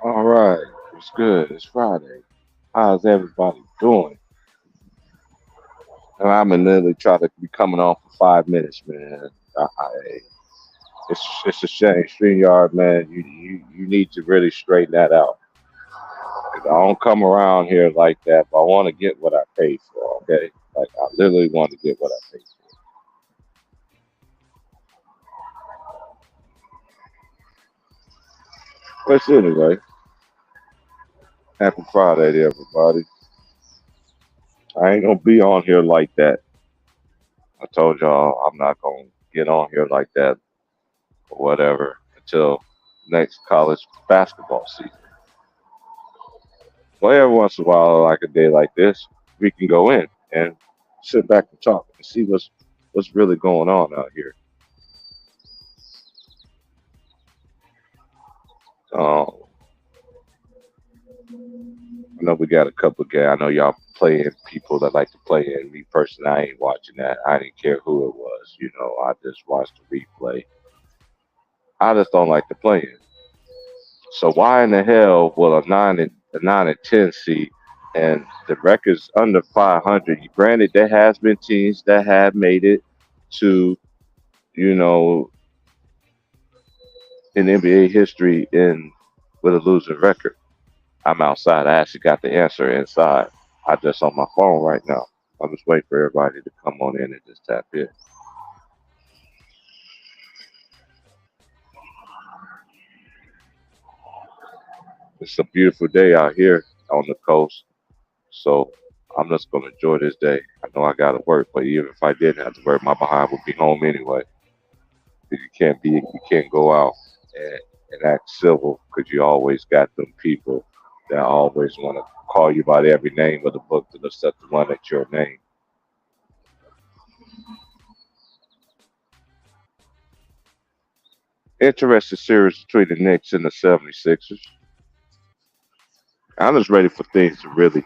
All right, it's good. It's Friday. How's everybody doing? And I'm gonna literally try to be coming on for 5 minutes, man. It's a shame, Streamyard, man. You need to really straighten that out. 'Cause I don't come around here like that, but I want to get what I paid for. Okay, like I literally want to get what I paid for. But anyway, happy Friday to everybody. I ain't gonna be on here like that. I told y'all I'm not gonna get on here like that or whatever until next college basketball season. Well, every once in a while, like a day like this, we can go in and sit back and talk and see what's really going on out here. Um, I know we got a couple of guys. I know y'all playing people that like to play in. Me personally, I ain't watching that. I didn't care who it was. I just watched the replay. I just don't like to play in. So why in the hell will a nine and ten seed and the record's under 500? Granted, there has been teams that have made it to you know in NBA history in with a losing record. I'm outside. I actually got the answer inside. I just on my phone right now. I'm just waiting for everybody to come on in and just tap in. It's a beautiful day out here on the coast, so I'm just gonna enjoy this day. I know I gotta work, but even if I didn't have to work, my behind would be home anyway. 'Cause you can't go out and, and act civil because you always got them people that always want to call you by every name of the book to set the one at your name. Interesting series between the Knicks and the 76ers. I'm just ready for things to really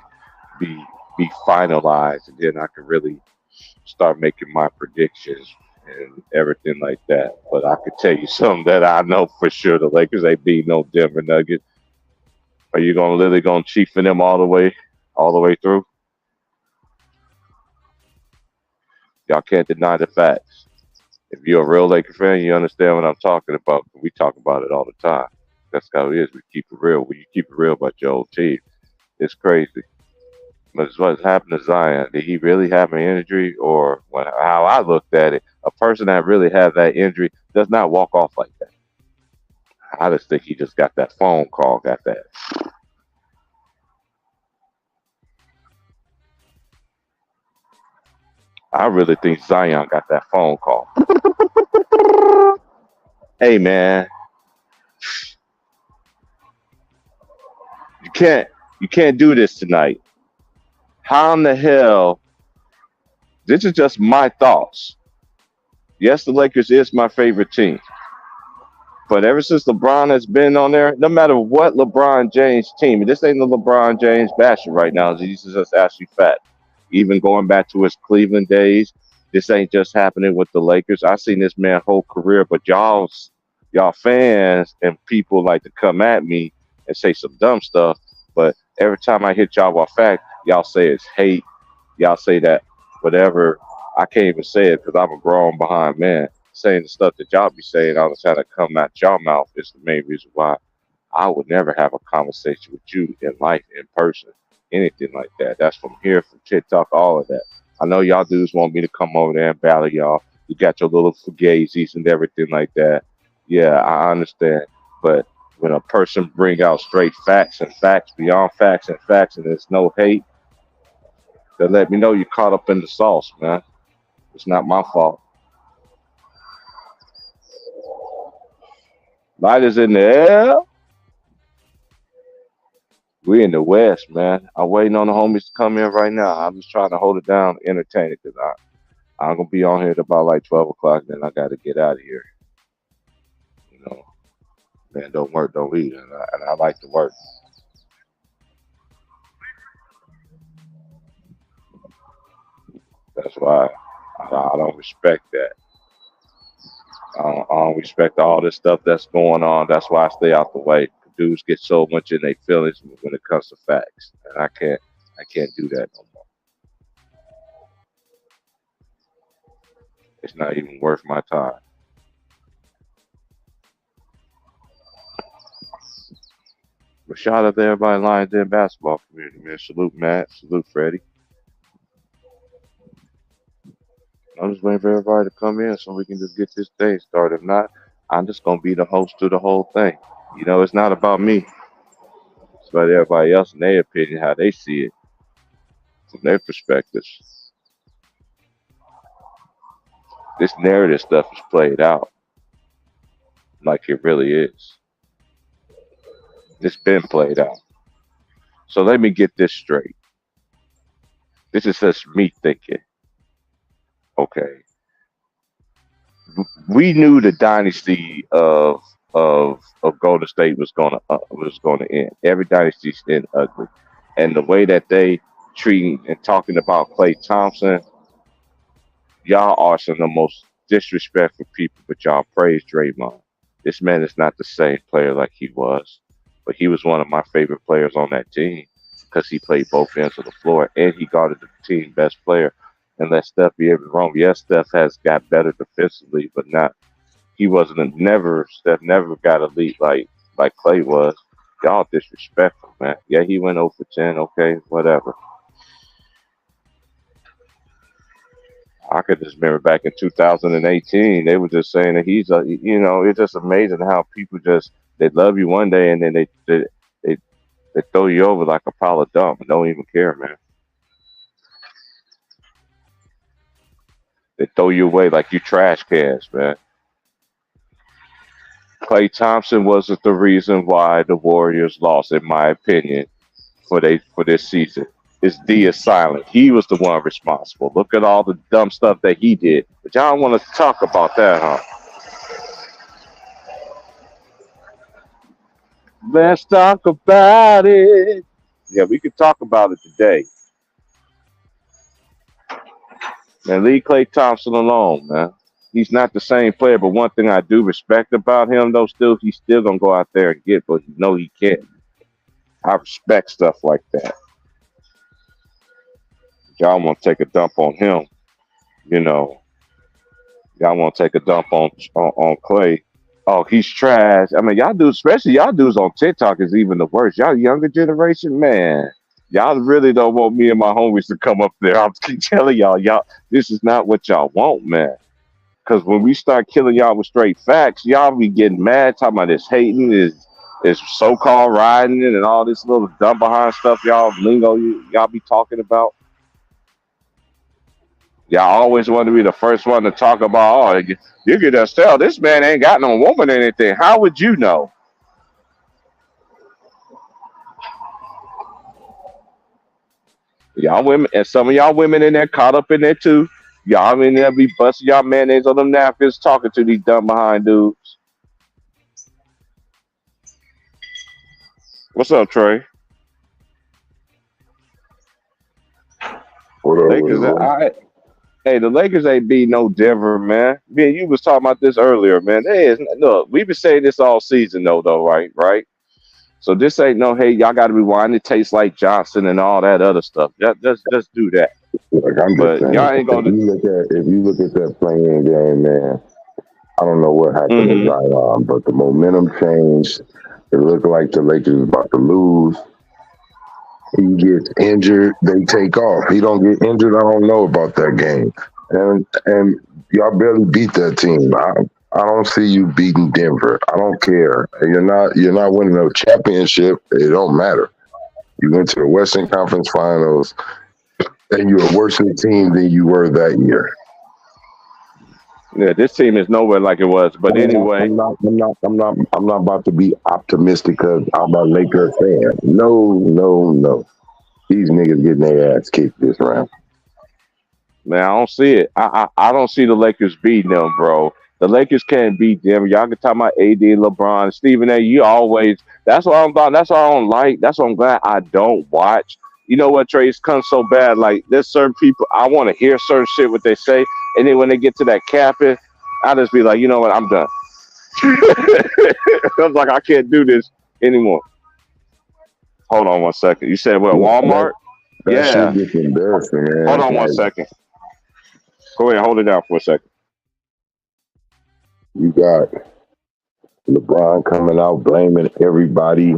be be finalized, and then I can really start making my predictions and everything like that. But I could tell you something that I know for sure: the Lakers ain't beat no Denver Nuggets. Are you gonna literally gonna chief in them all the way through? Y'all can't deny the facts. If you're a real Laker fan, you understand what I'm talking about. We talk about it all the time. That's how it is. We keep it real. When you keep it real about your old team, it's crazy. But it's what's happened to Zion. Did he really have an injury, or how I looked at it, a person that really has that injury does not walk off like that. I just think he just got that phone call, got that. I really think Zion got that phone call. Hey man, you can't you can't do this tonight. How in the hell? This is just my thoughts. Yes, the Lakers is my favorite team. But ever since LeBron has been on there, no matter what LeBron James team, this ain't the LeBron James bashing right now. This is just actually fact. Even going back to his Cleveland days, this ain't just happening with the Lakers. I've seen this man whole career, but y'all fans and people like to come at me and say some dumb stuff. But every time I hit y'all with fact, y'all say it's hate. Y'all say that whatever. I can't even say it because I'm a grown behind man. Saying the stuff that y'all be saying all the time that come out y'all mouth is the main reason why I would never have a conversation with you in life, in person, anything like that. That's from here, from TikTok, all of that. I know y'all dudes want me to come over there and battle y'all. You got your little fugazis and everything like that. Yeah, I understand. But when a person bring out straight facts and facts beyond facts and there's no hate, then let me know you caught up in the sauce, man. It's not my fault. Light is in the air. We in the West, man. I'm waiting on the homies to come in right now. I'm just trying to hold it down, entertain it, because I'm gonna be on here at about like 12 o'clock. Then I got to get out of here. You know, man, don't work, don't eat, and I like to work. That's why I don't respect that. I don't respect all this stuff that's going on. That's why I stay out the way. Dudes get so much in their feelings when it comes to facts, and I can't do that no more. It's not even worth my time. But shout out to everybody in Lions Den basketball community, man. Salute Matt, salute Freddie. I'm just waiting for everybody to come in so we can just get this thing started. If not, I'm just gonna be the host of the whole thing. It's not about me. It's about everybody else and their opinion, how they see it from their perspectives. This narrative stuff is played out like it really is. It's been played out. So let me get this straight. This is just me thinking. Okay, we knew the dynasty of Golden State was gonna end. Every dynasty's end ugly, and the way that they treating and talking about Klay Thompson, y'all are some of the most disrespectful people. But y'all praise Draymond. This man is not the same player like he was, but he was one of my favorite players on that team because he played both ends of the floor and he guarded the team best player. And let Steph be ever wrong. Yes, Steph has got better defensively, but not. He wasn't a never. Steph never got elite like Clay was. Y'all disrespectful, man. Yeah, he went 0 for 10. Okay, whatever. I could just remember back in 2018, they were just saying that he's a. It's just amazing how people just they love you one day and then they, they throw you over like a pile of dump and don't even care, man. They throw you away like you trash cans, man. Clay Thompson wasn't the reason why the Warriors lost, in my opinion, for this season. It's D is silent. He was the one responsible. Look at all the dumb stuff that he did. But y'all want to talk about that, huh? Let's talk about it. Yeah, we could talk about it today. Man, leave Clay Thompson alone, man. He's not the same player, but one thing I do respect about him, though, he's still gonna go out there and get, but he can't. I respect stuff like that. Y'all want to take a dump on him, you know. Y'all want to take a dump on Clay. Oh, he's trash. I mean, y'all do, especially y'all dudes on TikTok is even the worst. Y'all younger generation, man. Y'all really don't want me and my homies to come up there. I'll keep telling y'all, this is not what y'all want, man. Because when we start killing y'all with straight facts, y'all be getting mad, talking about this hating, this so-called riding and all this little dumb behind stuff y'all lingo y'all be talking about. Y'all always want to be the first one to talk about, oh, you can just tell this man ain't got no woman or anything. How would you know? Y'all women, and some of y'all women in there caught up in there too. Y'all in there be busting y'all mayonnaise on them napkins talking to these dumb behind dudes. What's up, Trey? What up with it, Lakers, bro? hey, the Lakers ain't beat no Denver, man. Man, you was talking about this earlier, man. Hey, look, we've been saying this all season, though, right? Right. So this ain't no, hey, y'all got to be wine. It tastes like Johnson and all that other stuff. Just do that. Like I'm just But saying, y'all ain't if gonna. you look at that playing game, man, I don't know what happened to Mm-hmm. Zion, but the momentum changed. It looked like the Lakers was about to lose. He gets injured, they take off. He don't get injured, I don't know about that game. And y'all barely beat that team. I don't see you beating Denver. I don't care. You're not winning a championship. It don't matter. You went to the Western Conference Finals, and you're a worse team than you were that year. Yeah, this team is nowhere like it was. But anyway, I'm not about to be optimistic because I'm a Laker fan. No, no, no. These niggas getting their ass kicked this round. man, I don't see it. I don't see the Lakers beating them, bro. The Lakers can't beat them. Y'all can talk about AD, LeBron, Stephen A. You always. That's what I'm about. That's what I don't like. That's what I'm glad I don't watch. You know what, Trey? It's come so bad. Like there's certain people I want to hear certain shit what they say, and then when they get to that capping, I just be like, you know what? I'm done. I was like, I can't do this. anymore. Hold on one second. You said what? Walmart? That Yeah. shit gets embarrassing, man. Hold on one second. Go ahead, hold it down for a second. You got LeBron coming out blaming everybody,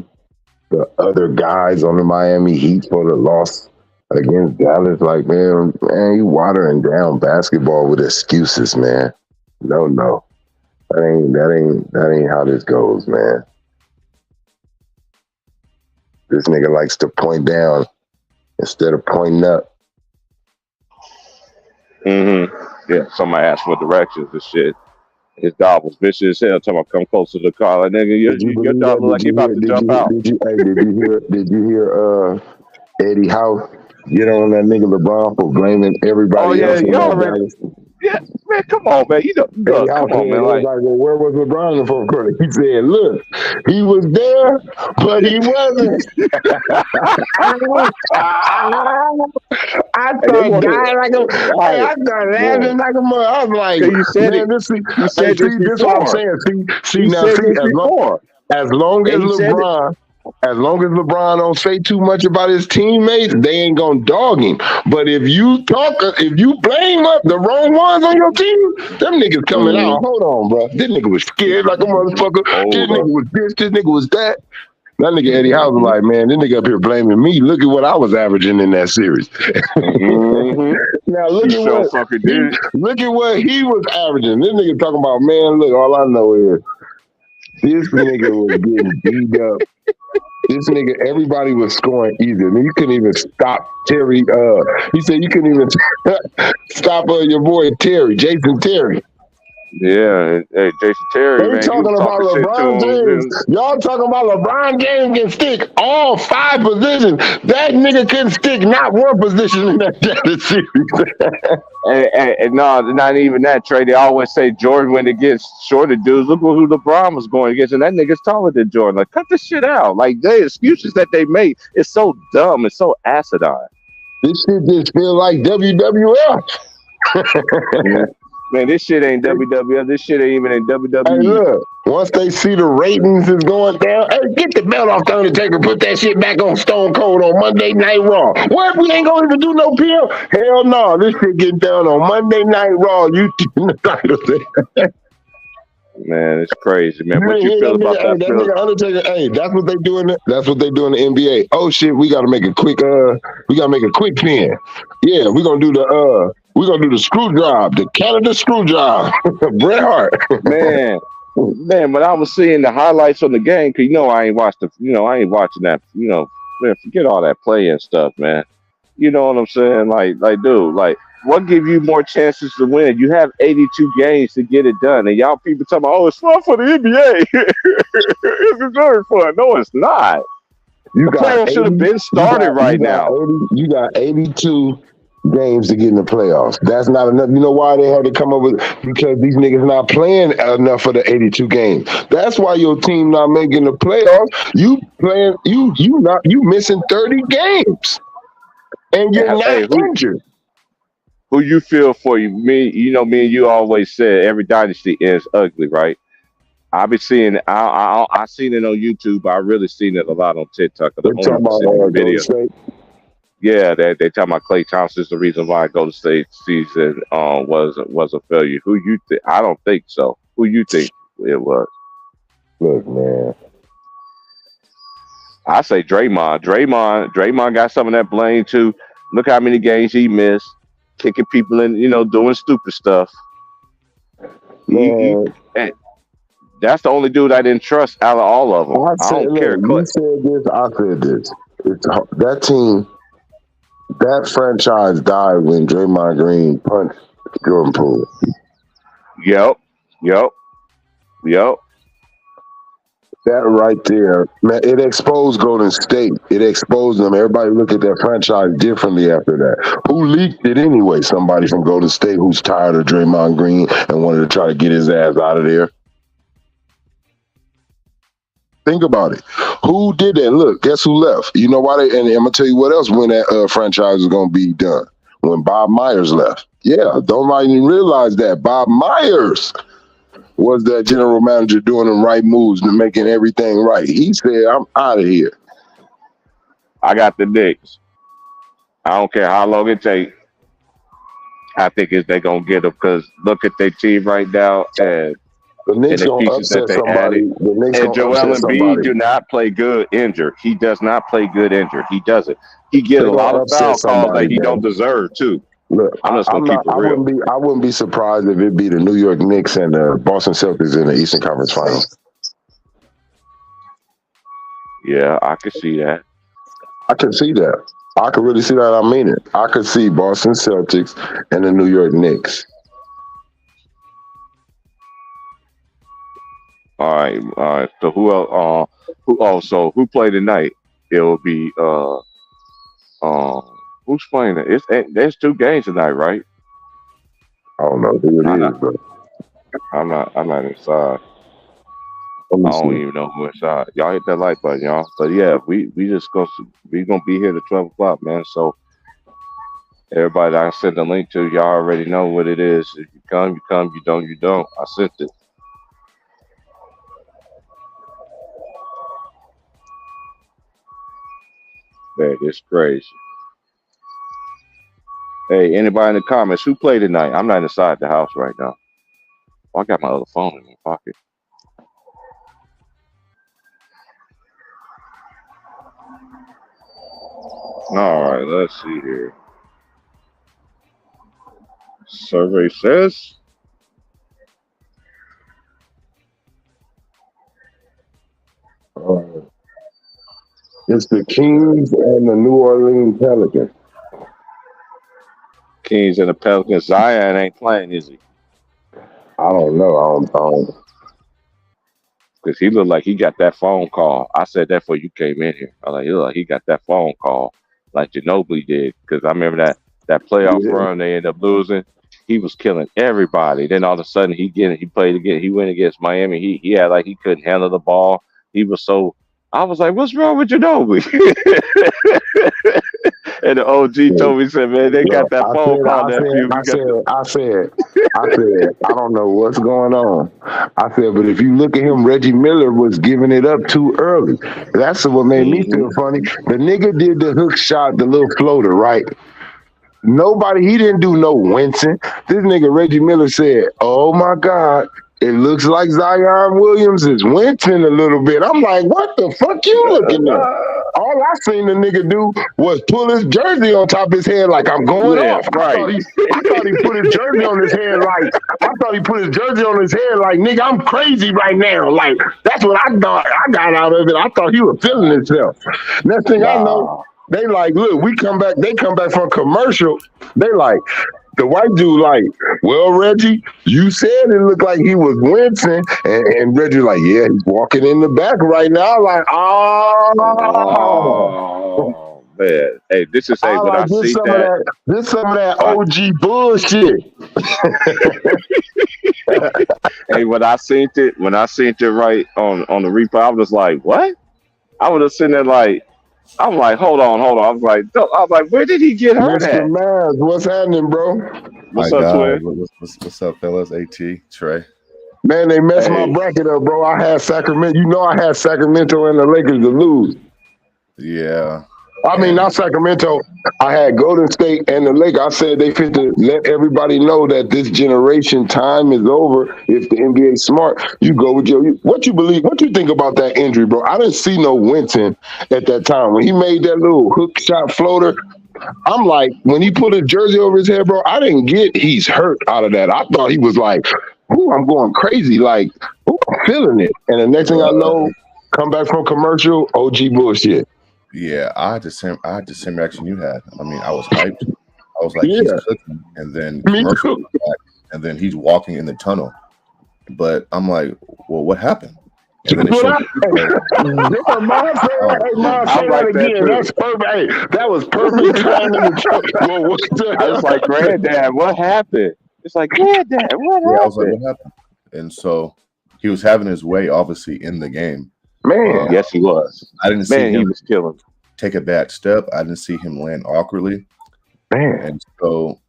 the other guys on the Miami Heat for the loss against Dallas. Like, man, you watering down basketball with excuses, man. No. That ain't how this goes, man. This nigga likes to point down instead of pointing up. Yeah, somebody asked for directions and shit. His dog was vicious as hell. Talking about come closer to the car. Like, nigga, your dog look like he about to jump out. Did you hear Eddie House get on that nigga LeBron for blaming everybody else? You already. Yeah, man, come on, man. You know, look, come on, man. Like, well, where was LeBron in the fourth quarter? He said, look, he was there, but he wasn't. I started dying like a I started laughing like a mother. I was like, you said man, it. You said this is what I'm saying. As long as LeBron don't say too much about his teammates, they ain't gonna dog him. But if you blame up the wrong ones on your team, them niggas coming out. Hold on, bro. This nigga was scared like a motherfucker. This nigga was this. This nigga was that. That nigga Eddie House was like, man, this nigga up here blaming me. Look at what I was averaging in that series. Now look at what he was averaging. This nigga talking about, man, look, all I know is this nigga was getting beat up. This nigga, everybody was scoring easy. I mean, you couldn't even stop Terry. He said you couldn't even stop your boy Terry, Jason Terry. Yeah, hey, Jason Terry. They talking about LeBron James. Y'all talking about LeBron James can stick all 5 positions. That nigga couldn't stick not one position in that series. and no, not even that, Trey. They always say Jordan went against shorter dudes. Look who LeBron was going against, and that nigga's taller than Jordan. Like, cut this shit out. Like, the excuses that they make is so dumb. It's so acidine. This shit just feel like WWF. Yeah. Man, this shit ain't WWF. This shit ain't even in WWE. Hey, look, once they see the ratings is going down, hey, get the belt off the Undertaker, put that shit back on Stone Cold on Monday Night Raw. What? We ain't gonna even do no PL? Hell no, this shit get down on Monday Night Raw. You the title thing. Man, it's crazy, man. What you feel about that? That nigga Undertaker, hey, that's what they doing. That's what they do in the NBA. Oh shit, we gotta make a quick pin. Yeah, we're gonna do the screw job, the Canada screw job. Bret Hart. Man, when I was seeing the highlights on the game, cause I ain't watching that. Man, forget all that playing stuff, man. You know what I'm saying? Like, dude, like, what give you more chances to win? You have 82 games to get it done, and y'all people talking about, it's fun for the NBA. It's very fun. No, it's not. The playoffs should have been started right now. You got 82 games to get in the playoffs. That's not enough. You know why they had to come up with? Because these niggas not playing enough for the 82 games. That's why your team not making the playoffs. You missing 30 games, and you're not injured. Who you feel for you? Me and you always said every dynasty ends ugly, right? I've been seeing I seen it on YouTube. I really seen it a lot on TikTok. They're talking about videos. Yeah, they talking about Klay Thompson's the reason why Golden State season was a failure. Who you think? I don't think so. Who you think it was? Look, man. I say Draymond. Draymond got some of that blame too. Look how many games he missed, kicking people in, doing stupid stuff. And that's the only dude I didn't trust out of all of them. I don't care. You said this. I said this. That team. That franchise died when Draymond Green punched Jordan Poole. Yep. That right there, man, it exposed Golden State. It exposed them. Everybody looked at that franchise differently after that. Who leaked it anyway? Somebody from Golden State who's tired of Draymond Green and wanted to try to get his ass out of there. Think about it. Who did that? Look, guess who left? You know why and I'm going to tell you what else when that franchise was going to be done. When Bob Myers left. Yeah, don't even realize that. Bob Myers was that general manager doing the right moves and making everything right. He said, I'm out of here. I got the Knicks. I don't care how long it takes. I think they're gonna get them because look at their team right now and The Knicks the gonna pieces that upset they somebody. added. The Knicks And gonna Joel upset Embiid somebody. do not play good injured. He does not play good injured. He doesn't. He get They a lot gonna of upset foul calls that somebody, he bro. don't deserve too. Look, I'm just gonna I'm keep not. it real. I wouldn't be surprised if it be the New York Knicks and the Boston Celtics in the Eastern Conference Finals. Yeah, I can see that. I could see that. I could really see that. I mean it. I could see Boston Celtics and the New York Knicks. All right, all right. So who else? Who played tonight? It will be who's playing it? There's two games tonight, right? I don't know who I, it I, is, but I'm not inside. let I me don't see. even know who inside. Y'all hit that like button, y'all. But yeah, we gonna be here to 12 o'clock, man. So everybody that I sent the link to, y'all already know what it is. If you come, you come. You don't, you don't. I sent it. Man, it's crazy. Hey, anybody in the comments who played tonight? I'm not inside the house right now. Oh, I got my other phone in my pocket. All right, let's see here. Survey says Uh, it's the Kings and the New Orleans Pelicans. Kings and the Pelicans. Zion ain't playing, is he? I don't know. I don't. Because he looked like he got that phone call. I said that before you came in here. I was like, he looked like he got that phone call like Ginobili did. Because I remember that playoff Yeah. run they ended up losing. He was killing everybody. Then all of a sudden he played again. He went against Miami. He had like he couldn't handle the ball. He was so. I was like, what's wrong with Ginobili? And the OG told me, said, man, they got Look, that phone call nephew. I said, I don't know what's going on. I said, but if you look at him, Reggie Miller was giving it up too early. That's what made me Mhm. feel funny. The nigga did the hook shot, the little floater, right? He didn't do no wincing. This nigga Reggie Miller said, oh my God, it looks like Zion Williams is wincing a little bit. I'm like, what the fuck you looking at? All I seen the nigga do was pull his jersey on top of his head like I'm going Yeah, off. right. I thought he put his jersey on his head like nigga, I'm crazy right now. Like that's what I thought I got out of it. I thought he was feeling himself. Next thing I know, Nah. they like, look, they come back from commercial. They like, the white dude like, well, Reggie, you said it looked like he was wincing. And Reggie like, yeah, he's walking in the back right now. Like, oh. Oh man. Hey, this is I when I like see that. this some of that I, OG bullshit. when I seen it right on the replay, I was like, what? I would have seen it like I'm like, hold on. I was like, where did he get hurt Mr. at? Maz, what's happening, bro? What's My up, God, twin? what's up, fellas? At Trey. Man, they messed my Hey, bracket up, bro. I had Sacramento. You know I had Sacramento and the Lakers to lose. Yeah, I mean, and not Sacramento. I had Golden State and the Lakers. I said they fit to let everybody know that this generation time is over. If the NBA smart, you go with what you believe. What you think about that injury, bro? I didn't see no Winton at that time when he made that little hook shot floater. I'm like, when he put a jersey over his head, bro, I didn't get he's hurt out of that. I thought he was like, ooh, I'm going crazy. Like, ooh, I'm feeling it. And the next thing I know, come back from commercial, OG bullshit. yeah, I had the same reaction you had. I mean, I was hyped. I was like, he's Yeah, cooking, and then me commercial too. comes back, and then he's walking in the tunnel. But I'm like, well, what happened? And then it What shows I, the replay. yeah, Mom, say that. Oh, Hey, Mom, I'm say that like that again. too. That's perfect. Hey, that was perfect timing. Well, what I was like, the Granddad, what happened? It's like, Granddad, what yeah, I was like, happened? what happened? And so he was having his way, obviously, in the game. man? Yes, he was. I didn't see Man, he him was killing. take a bad step. I didn't see him land awkwardly. Man, And so,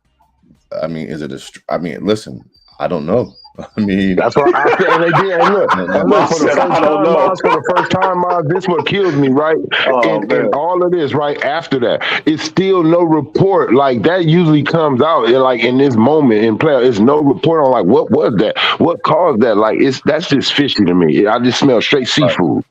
I mean, is it I mean, listen, I don't know. I mean, That's what I said. And they did. And look, Boss said, I don't know. For the first time, Miles, this what kills me, right? Oh And man. all of this, right after that, it's still no report. Like that usually comes out like in this moment in play. It's no report on like what was that, what caused that. Like that's just fishy to me. I just smell straight right, seafood.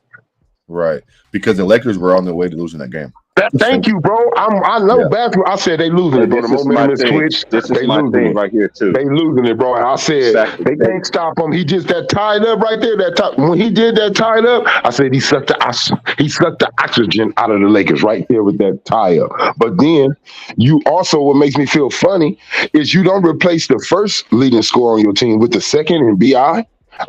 right, because the Lakers were on their way to losing that game. Thank you, bro. I know Yeah, basketball. I said they losing And it, bro. The this is my momentum is thing. switched. This is They my losing thing it. right here too. They losing it, bro. And I said Exactly. they can't stop him. He just that tied up right there. When he did that tied up, I said he sucked the oxygen out of the Lakers right there with that tie up. But then you also what makes me feel funny is you don't replace the first leading scorer on your team with the second and Bi. I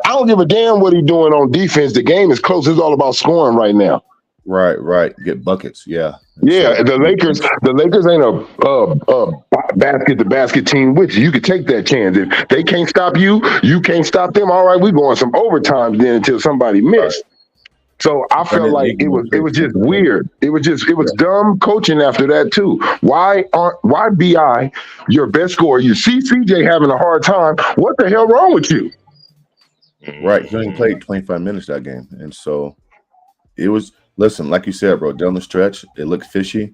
don't give a damn what he's doing on defense. The game is close. It's all about scoring right now. right. Get buckets. Yeah. And Yeah, so the Lakers ain't a basket to basket team with you. You could take that chance. If they can't stop you, you can't stop them. All right, we going some overtime then until somebody right. missed. So I felt Brendan like Ingram was it great was too. just weird. It was dumb coaching after that too. Why Bi your best scorer? You see CJ having a hard time. What the hell wrong with you? Right. He only played 25 minutes that game. And so it was, listen, like you said, bro, down the stretch, it looked fishy.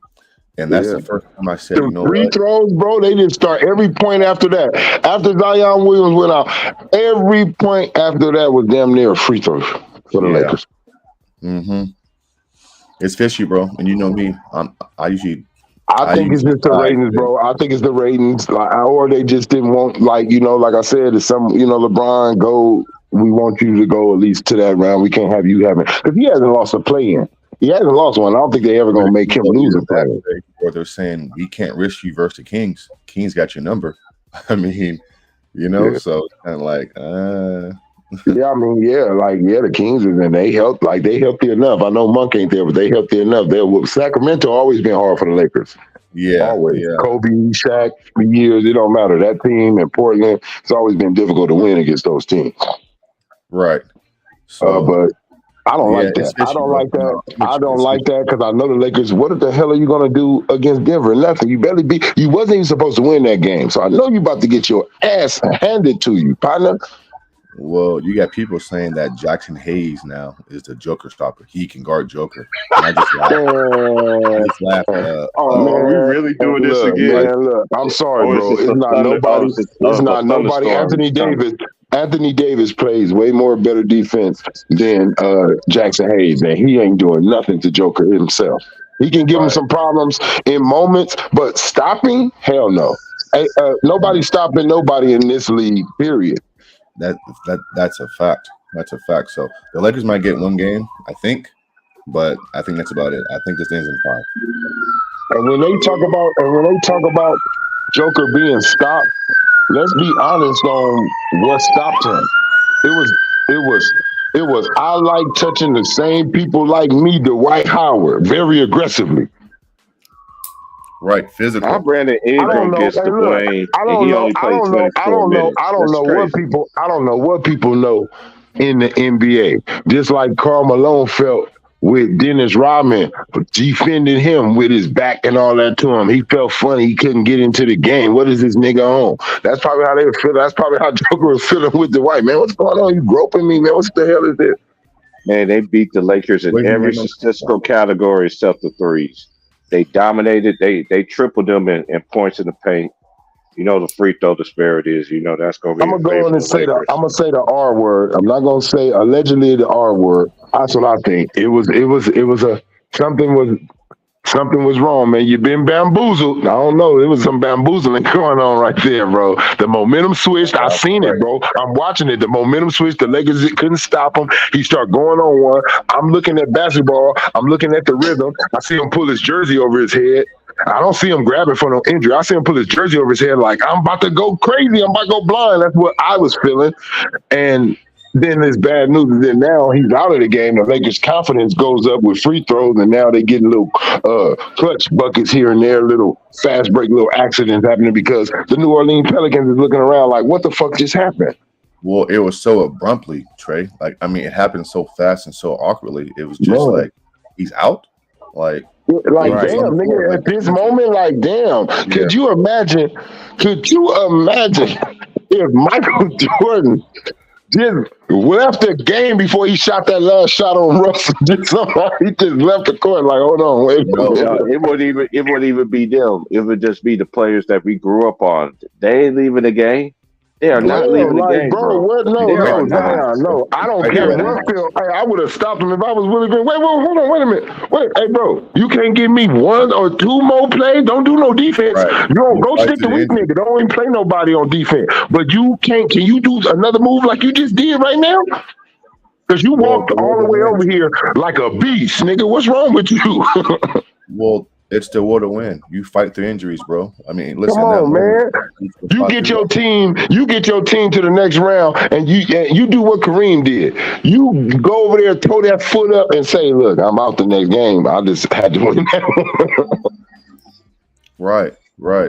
And that's Yeah. the first time I said, The you know free what? throws, bro, they didn't start every point after that. After Zion Williams went out, every point after that was damn near a free throw for the Yeah. Lakers. Mm-hmm. It's fishy, bro. And you know me, I usually I think it's usually just the side ratings, with, bro. I think it's the ratings, or they just didn't want, like I said, it's some, LeBron go. We want you to go at least to that round. We can't have you having because he hasn't lost a play-in. He hasn't lost one. I don't think they ever gonna make him lose a play-in. or they're saying we can't risk you versus the Kings. Kings got your number. I mean, Yeah. so it's kind of like, Yeah, I mean, the Kings and they helped you enough. I know Monk ain't there, but they helped you enough. Sacramento always been hard for the Lakers. yeah, Always. yeah, Kobe, Shaq, for years, it don't matter. That team in Portland, it's always been difficult to win against those teams. right. So But I don't yeah, like it's that. I fishy, don't bro. like that. No, I don't it's like fishy. that because I know the Lakers. What the hell are you gonna do against Denver? Nothing. You barely beat. You wasn't even supposed to win that game. So I know you about to get your ass handed to you, partner. Well, you got people saying that Jackson Hayes now is the Joker stopper. He can guard Joker. And I just laughed. I just laughed. Are we really doing this Look, again? man, look. I'm sorry, Or is bro. this It's a not thunder? nobody. It's It's not nobody. thunderstorm. Anthony Davis plays way more better defense than Jackson Hayes, and he ain't doing nothing to Joker himself. He can give him Right. some problems in moments, but stopping, hell no. Hey, nobody's stopping nobody in this league. Period. That's a fact. That's a fact. So the Lakers might get one game, I think, but I think that's about it. I think this ends in 5. And when they talk about Joker being stopped, let's be honest on what stopped him. It was I like touching the same people like me, Dwight Howard, very aggressively. Right, How physical. Brandon I don't Ingram know. gets Hey, the look, blame I and don't he know. only I played don't know. 24 minutes. I don't That's know crazy. what people know in the NBA. Just like Karl Malone felt with Dennis Rodman defending him with his back and all that to him. He felt funny. He couldn't get into the game. What is this nigga on? That's probably how they were feeling. That's probably how Joker was feeling with the white man. What's going on? You groping me, man? What the hell is this? Man, they beat the Lakers in Wait, every no, no. statistical category except the threes. They dominated. They tripled them in points in the paint. You know the free throw disparity is. You know that's going to I'm be gonna in go favor in of and the Lakers. I'm gonna say the R word. I'm not gonna say allegedly the R word. That's what I think. It was something was wrong, man. You've been bamboozled. I don't know. It was some bamboozling going on right there, bro. The momentum switched. I seen it, bro. I'm watching it. The momentum switched. The Lakers couldn't stop him. He started going on one. I'm looking at basketball. I'm looking at the rhythm. I see him pull his jersey over his head. I don't see him grabbing for no injury. I see him pull his jersey over his head like, I'm about to go crazy. I'm about to go blind. That's what I was feeling. And then there's bad news. And then now he's out of the game. The Lakers' confidence goes up with free throws, and now they getting little clutch buckets here and there, little fast break, little accidents happening because the New Orleans Pelicans is looking around like, what the fuck just happened? Well, it was so abruptly, Trey. Like, I mean, it happened so fast and so awkwardly. It was just No. like, he's out. Like, Like, Right. damn, nigga, at this moment, like, damn. Yeah. Could you imagine if Michael Jordan just left the game before he shot that last shot on Russell, he just left the court like, hold on, wait a minute. It wouldn't even be them. It would just be the players that we grew up on. They ain't leaving the game. They are not leaving the game, bro. No. I don't care what field. Hey, I would have stopped him if I was Willie Green. Wait, hold on, wait a minute. Hey, bro, you can't give me one or two more plays. Don't do no defense. Right. You don't go stick the weak nigga. Don't even play nobody on defense. But you can't. Can you do another move like you just did right now? Because you walked all the way over here like a beast, nigga. What's wrong with you? Well, it's the war to win. You fight through injuries, bro. I mean, listen. Come on, man. You get your team to the next round, and you do what Kareem did. You go over there, throw that foot up, and say, "Look, I'm out the next game. I just had to win that one." Right,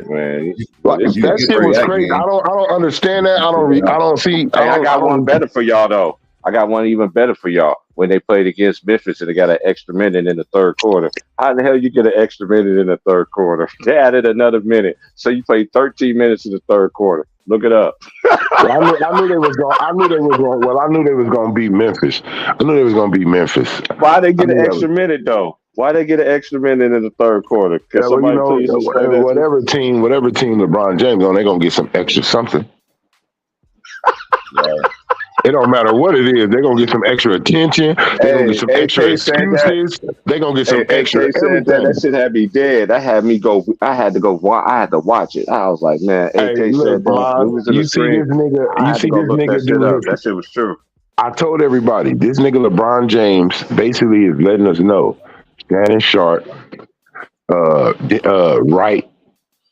man. That shit was crazy. I don't understand that. I don't see. I got one better for y'all though. I got one even better for y'all. When they played against Memphis and they got an extra minute in the third quarter. How in the hell you get an extra minute in the third quarter? They added another minute. So you played 13 minutes in the third quarter. Look it up. I knew they was going to beat Memphis. I knew they was going to beat Memphis. Why they get an extra minute though? Why they get an extra minute in the third quarter? Whatever team LeBron James on, they're going to get some extra something. Yeah. It don't matter what it is. They're going to get some extra attention. They're going to get some extra excuses. They're going to get some extra everything. That shit had me dead. That had me go. I had to watch it. I was like, man, AK said that. You see this nigga do this. That shit was true. I told everybody, this nigga LeBron James basically is letting us know Shannon Sharp, Wright,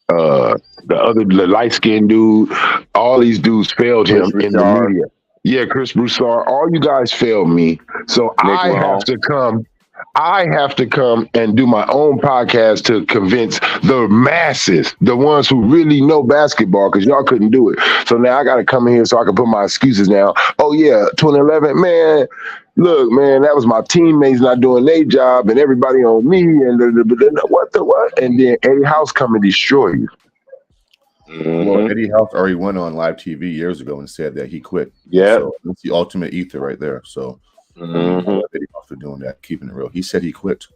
the light-skinned dude, all these dudes failed him in the media. Yeah, Chris Broussard, all you guys failed me. So I have to come and do my own podcast to convince the masses, the ones who really know basketball, because y'all couldn't do it. So now I got to come in here so I can put my excuses now. Oh, yeah, 2011, man. Look, man, that was my teammates not doing their job and everybody on me and what? And then Eddie House come and destroy you. Mm-hmm. Well, Eddie House already went on live TV years ago and said that he quit. Yeah, so that's the ultimate ether right there. So Eddie House for doing that, keeping it real. He said he quit.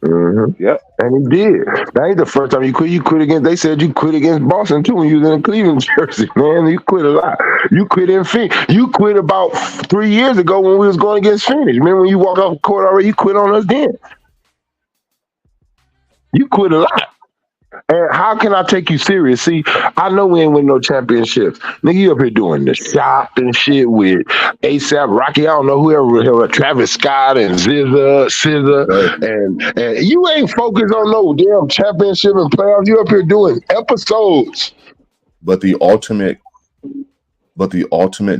Mm-hmm. Yep, and he did. That ain't the first time you quit. You quit against. They said you quit against Boston too when you was in a Cleveland jersey, man. You quit a lot. You quit in Phoenix. You quit about 3 years ago when we was going against Phoenix. Remember when you walked off the court already? You quit on us then. You quit a lot. And how can I take you serious? See, I know we ain't win no championships. Nigga, you up here doing the shop and shit with ASAP Rocky. I don't know whoever, Travis Scott and SZA, and you ain't focused on no damn championship and playoffs. You up here doing episodes. But the ultimate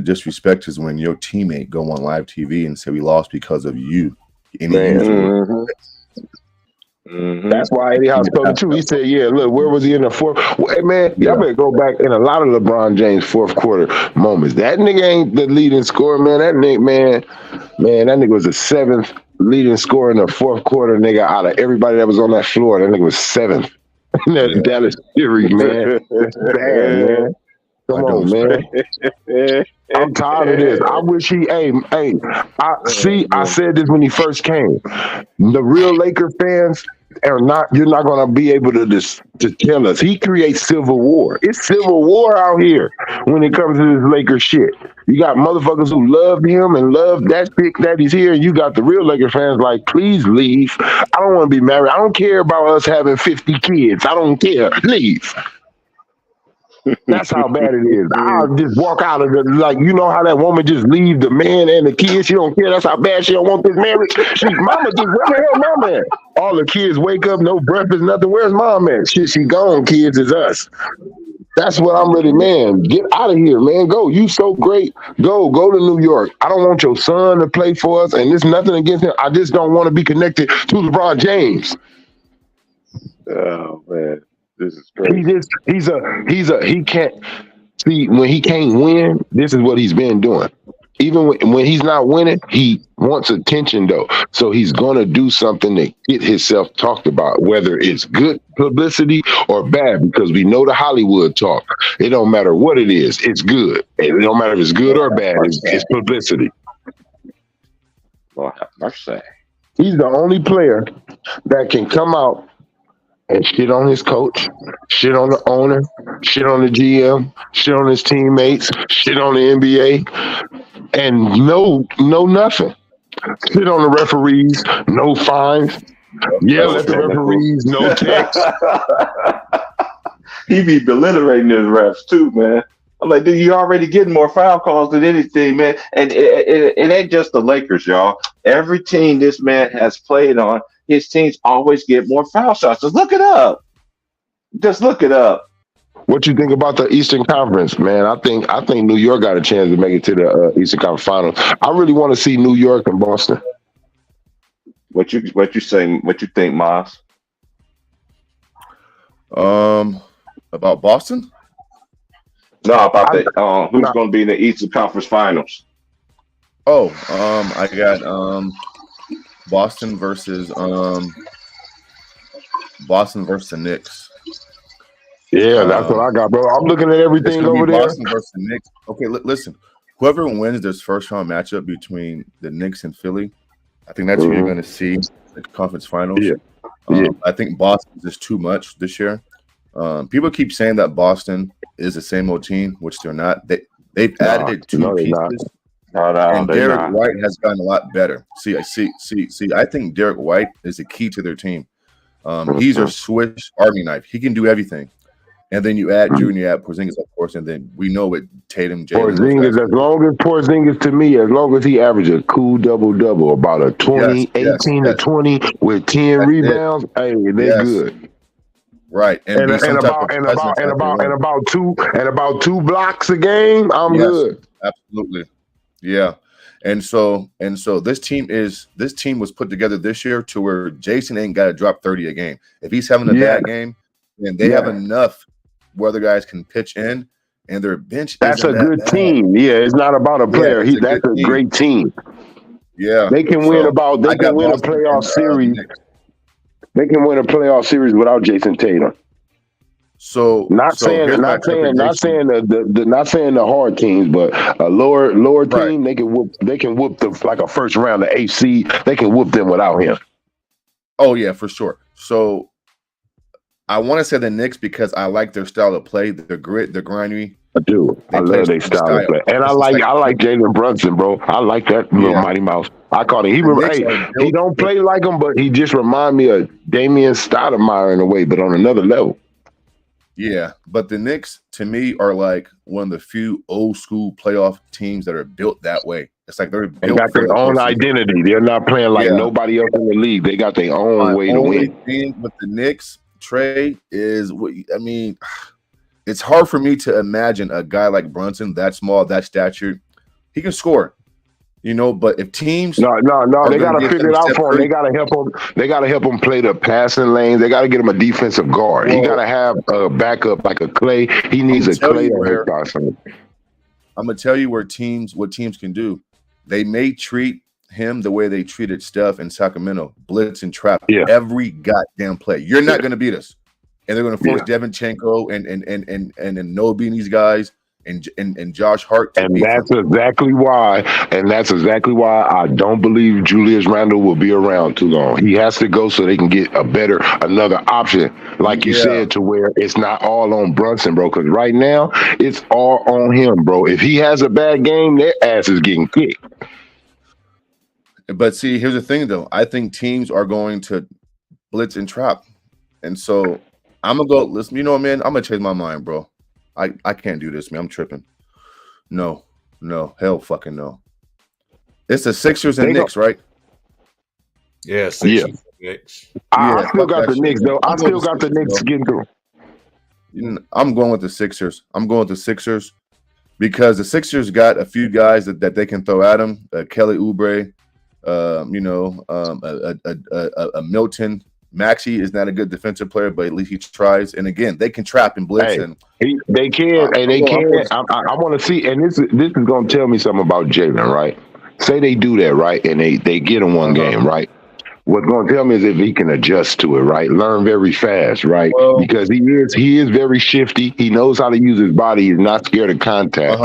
disrespect is when your teammate go on live TV and say we lost because of you. Mm-hmm. That's why Eddie House told the truth. He said, "Yeah, look, where was he in the fourth? Hey, man, y'all better go back in a lot of LeBron James fourth quarter moments. That nigga ain't the leading scorer, man. That nigga, that nigga was the seventh leading scorer in the fourth quarter, nigga. Out of everybody that was on that floor, that nigga was seventh. That Dallas series, man. It's bad, man. Come on, man. I'm tired of this. I wish he. I said this when he first came. The real Laker fans are not. You're not going to be able to tell us. He creates civil war. It's civil war out here when it comes to this Laker shit. You got motherfuckers who love him and love that pick that he's here. And you got the real Laker fans like, please leave. I don't want to be married. I don't care about us having 50 kids. I don't care. Leave. That's how bad it is. I'll just walk out of it. Like, you know how that woman just leave the man and the kids? She don't care. That's how bad she don't want this marriage. Mama just, where the hell mama at? All the kids wake up, no breakfast, nothing. Where's mom at? Shit, she gone. Kids is us. That's what I'm ready, man. Get out of here, man. Go. You so great. Go to New York. I don't want your son to play for us, and there's nothing against him. I just don't want to be connected to LeBron James. Oh, man. This is crazy. He can't see when he can't win. This is what he's been doing. even when he's not winning, he wants attention though. So he's gonna do something to get himself talked about, whether it's good publicity or bad, because we know the Hollywood talk. It don't matter what it is, it's good. It don't matter if it's good or bad, it's publicity. Lord have mercy. He's the only player that can come out and shit on his coach, shit on the owner, shit on the GM, shit on his teammates, shit on the NBA, and no nothing. Shit on the referees, no fines. Yell at the referees, no text. He be belittling his refs too, man. I'm like, dude, you already getting more foul calls than anything, man. And it ain't just the Lakers, y'all. Every team this man has played on, his teams always get more foul shots. Just look it up. Just look it up. What you think about the Eastern Conference, man? I think New York got a chance to make it to the Eastern Conference Finals. I really want to see New York and Boston. What you saying? What you think, Miles? About Boston? No, about who's going to be in the Eastern Conference Finals. Oh, I got Boston versus the Knicks. Yeah, that's what I got, bro. I'm looking at everything over there. Boston versus the Knicks. Okay, listen. Whoever wins this first round matchup between the Knicks and Philly, I think that's who you're going to see in the conference finals. Yeah. I think Boston is too much this year. People keep saying that Boston is the same old team, which they're not. They've added two pieces. And Derek White has gotten a lot better. See. I think Derek White is the key to their team. He's a Swiss Army knife. He can do everything. And then you add Junior, add Porzingis, of course, and then we know what Tatum, Jalen. Porzingis, as long as Porzingis, to me, as long as he averages a cool double-double, about a 20, 18 to 20 with 10 rebounds, hey, they're good. Right. And about two blocks a game, I'm good. Absolutely. Yeah. And so this team was put together this year to where Jason ain't got to drop 30 a game. If he's having a bad game, then they have enough where other guys can pitch in, and their bench. That's a good team. Yeah, it's not about a player. That's a great team. Yeah, they can win a playoff series. They can win a playoff series without Jason Tatum. Not saying the hard teams, but a lower team, they can whoop the like a first round of AC. They can whoop them without him. Oh yeah, for sure. So I want to say the Knicks because I like their style of play, the grit, the grimy. I do. I love their style of play, and I like Jalen Brunson, bro. I like that little Mighty Mouse. I call him. He don't play like him, but he just remind me of Damian Stoudemire in a way, but on another level. Yeah, but the Knicks, to me, are like one of the few old school playoff teams that are built that way. It's like they're built. They got their own identity. They're not playing like nobody else in the league. They got their own way to win. Thing with the Knicks, Trey, is it's hard for me to imagine a guy like Brunson, that small, that stature. He can score, but if teams they got to figure it out for him. They got to help him. They got to help him play the passing lanes. They got to get him a defensive guard. He got to have a backup like a Clay. He needs a Clay on his side. I'm gonna tell you what teams can do. They may treat him the way they treated Steph in Sacramento, blitz and trap every goddamn play. You're not gonna beat us. And they're going to force Devinchenko and Nobi and these guys and Josh Hart. And that's exactly why I don't believe Julius Randle will be around too long. He has to go so they can get another option, like you said, to where it's not all on Brunson, bro. Because right now it's all on him, bro. If he has a bad game, their ass is getting kicked. But see, here's the thing, though. I think teams are going to blitz and trap, and so. I'm gonna go. Listen, man. I'm gonna change my mind, bro. I can't do this, man. I'm tripping. No, hell, fucking no. It's the Sixers and Knicks, right? Yeah, Sixers. Knicks. I still got the Knicks, though. I still got the Knicks getting through. I'm going with the Sixers. Because the Sixers got a few guys that they can throw at them. Kelly Oubre, a Milton. Maxey is not a good defensive player, but at least he tries. And again, they can trap and blitz. Hey, and they can. Hey, they can. I want to see. And this is going to tell me something about Jalen, right? Say they do that, right? And they get in one game, right? What's going to tell me is if he can adjust to it, right? Learn very fast, right? Well, because he is very shifty. He knows how to use his body. He's not scared of contact.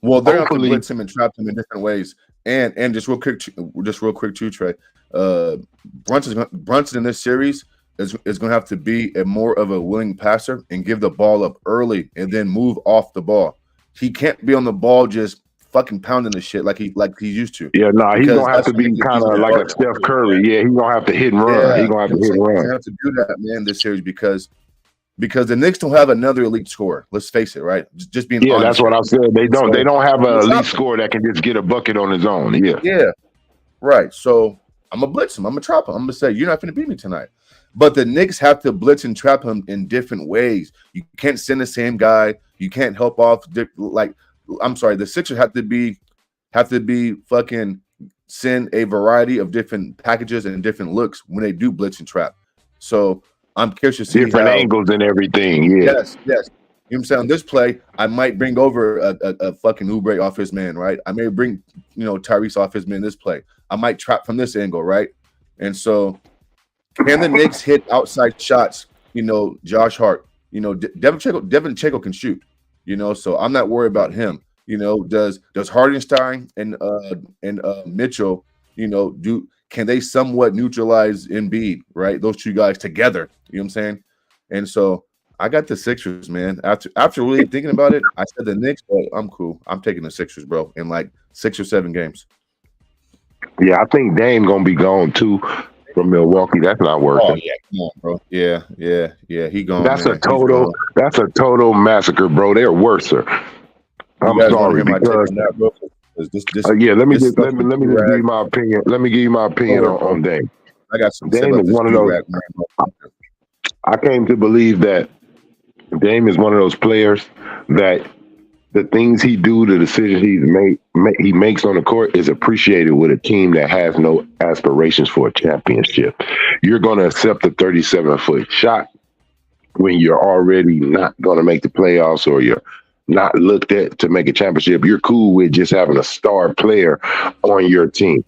Well, they're going to blitz him and trap him in different ways. And just real quick too, Trey. Brunson in this series is going to have to be more of a willing passer and give the ball up early and then move off the ball. He can't be on the ball just fucking pounding the shit like he used to. Yeah, he's gonna have to be kind of like a Steph Curry. Yeah, he's gonna have to hit and run. Yeah, he's gonna have to hit and run. He's have to do that, man, this series because the Knicks don't have another elite scorer. Let's face it, right? Just being honest. That's what I said. They don't have an elite scorer that can just get a bucket on his own. Yeah, right. So I'm gonna blitz him. I'm gonna trap him. I'm gonna say you're not gonna beat me tonight. But the Knicks have to blitz and trap him in different ways. You can't send the same guy. You can't help off the Sixers have to be fucking send a variety of different packages and different looks when they do blitz and trap. So I'm curious to see different angles and everything. Yeah. Yes. You know what I'm saying? On this play, I might bring over a fucking Oubre off his man, right? I may bring, Tyrese off his man this play. I might trap from this angle, right? And so can the Knicks hit outside shots? Josh Hart, Devin Checo can shoot, so I'm not worried about him. Does Hardenstein and Mitchell, can they somewhat neutralize Embiid, right? Those two guys together, you know what I'm saying? And so I got the Sixers, man. After really thinking about it, I said the Knicks, but I'm cool. I'm taking the Sixers, bro, in like 6 or 7 games. Yeah, I think Dame gonna be gone too from Milwaukee. That's not working. Oh yeah, come on, bro. Yeah. He gone. That's a total massacre, bro. They're worser. I'm sorry because let me just give you my opinion. Let me give you my opinion on Dame. I got some. Dame is one of those. I came to believe that Dame is one of those players that the things he do, the decisions he makes on the court is appreciated with a team that has no aspirations for a championship. You're going to accept a 37-foot shot when you're already not going to make the playoffs or you're not looked at to make a championship. You're cool with just having a star player on your team.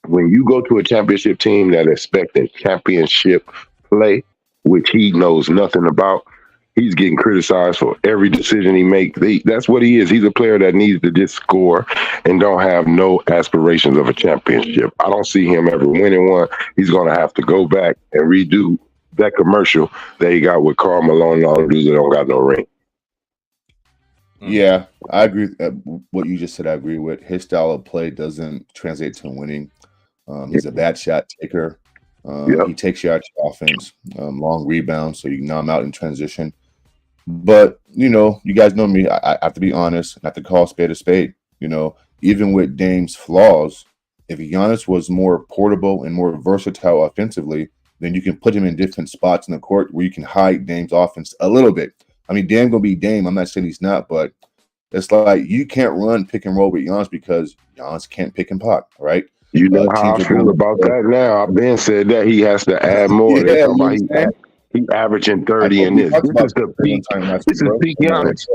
When you go to a championship team that expects championship play, which he knows nothing about, he's getting criticized for every decision he makes. That's what he is. He's a player that needs to just score and don't have no aspirations of a championship. I don't see him ever winning one. He's going to have to go back and redo that commercial that he got with Karl Malone and all the dudes that don't got no ring. Yeah, I agree. What you just said, I agree with. His style of play doesn't translate to winning. He's a bad shot taker. He takes you out your offense, long rebounds, so you can numb out in transition. But, you guys know me. I have to be honest, not to call a spade a spade. Even with Dame's flaws, if Giannis was more portable and more versatile offensively, then you can put him in different spots in the court where you can hide Dame's offense a little bit. I mean, Dame going to be Dame. I'm not saying he's not, but it's like you can't run pick and roll with Giannis because Giannis can't pick and pop, right? You know how I feel about that now. I've been said that he has to add more. He's averaging 30 in this. This is the peak. This is peak Giannis.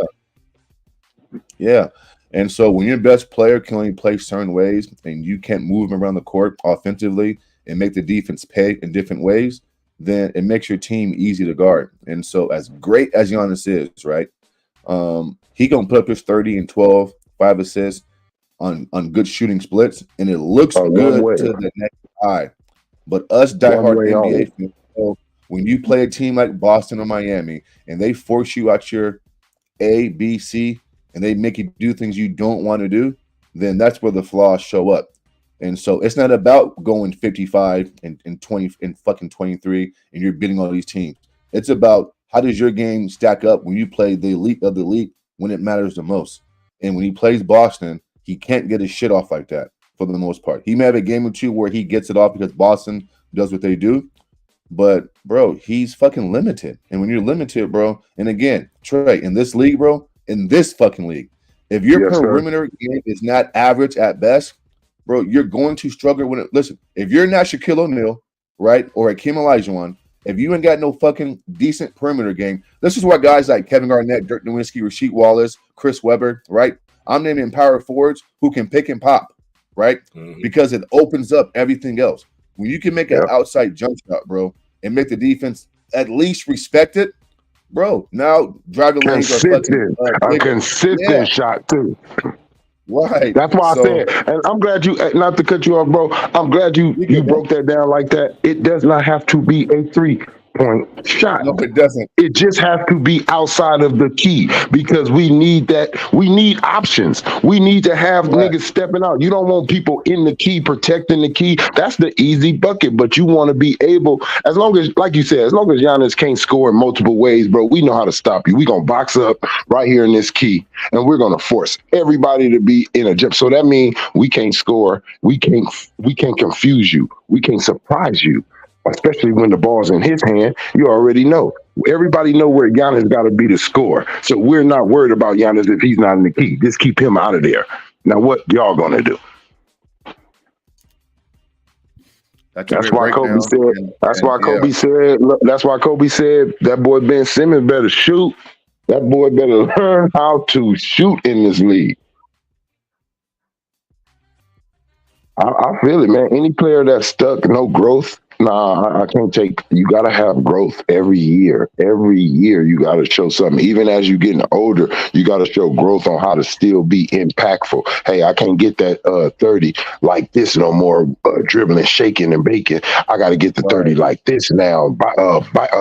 Yeah. And so when your best player can only play certain ways and you can't move him around the court offensively and make the defense pay in different ways, then it makes your team easy to guard. And so as great as Giannis is, right, he going to put up his 30 and 12, 5 assists on good shooting splits, and it looks good to the next eye. But us diehard NBA fans, when you play a team like Boston or Miami and they force you out your A, B, C, and they make you do things you don't want to do, then that's where the flaws show up. And so it's not about going 55 and 20 and fucking 23 and you're beating all these teams. It's about how does your game stack up when you play the elite of the league when it matters the most. And when he plays Boston, he can't get his shit off like that for the most part. He may have a game or two where he gets it off because Boston does what they do. But, bro, he's fucking limited. And when you're limited, bro, and again, Trey, in this league, bro, in this fucking league, if your perimeter game is not average at best, bro, you're going to struggle when listen, if you're not Shaquille O'Neal, right, or Hakeem Olajuwon, if you ain't got no fucking decent perimeter game, this is why guys like Kevin Garnett, Dirk Nowitzki, Rasheed Wallace, Chris Webber, right? I'm naming power forwards who can pick and pop, right? Because it opens up everything else. When you can make an outside jump shot, bro, and make the defense at least respect it, bro. Now driving lanes are fucking a consistent shot too. Right. That's why I said, and I'm glad you, not to cut you off, bro. I'm glad you broke that down like that. It does not have to be a 3-point shot. No, it doesn't. It just has to be outside of the key because we need that. We need options. We need to have niggas stepping out. You don't want people in the key protecting the key. That's the easy bucket, but you want to be able, as long as, like you said, as long as Giannis can't score in multiple ways, bro, we know how to stop you. We're going to box up right here in this key, and we're going to force everybody to be in a jump. So that means we can't score. We can't confuse you. We can't surprise you. Especially when the ball's in his hand, you already know. Everybody know where Giannis got to be to score. So we're not worried about Giannis if he's not in the key. Just keep him out of there. Now, what y'all going to do? That's why Kobe said. That's why Kobe said. That's why Kobe said that boy Ben Simmons better shoot. That boy better learn how to shoot in this league. I feel it, man. Any player that's stuck, no growth. Nah, I can't take. You got to have growth every year. Every year, you got to show something. Even as you're getting older, you got to show growth on how to still be impactful. Hey, I can't get that 30 like this no more, dribbling, shaking, and baking. I got to get the 30 like this now.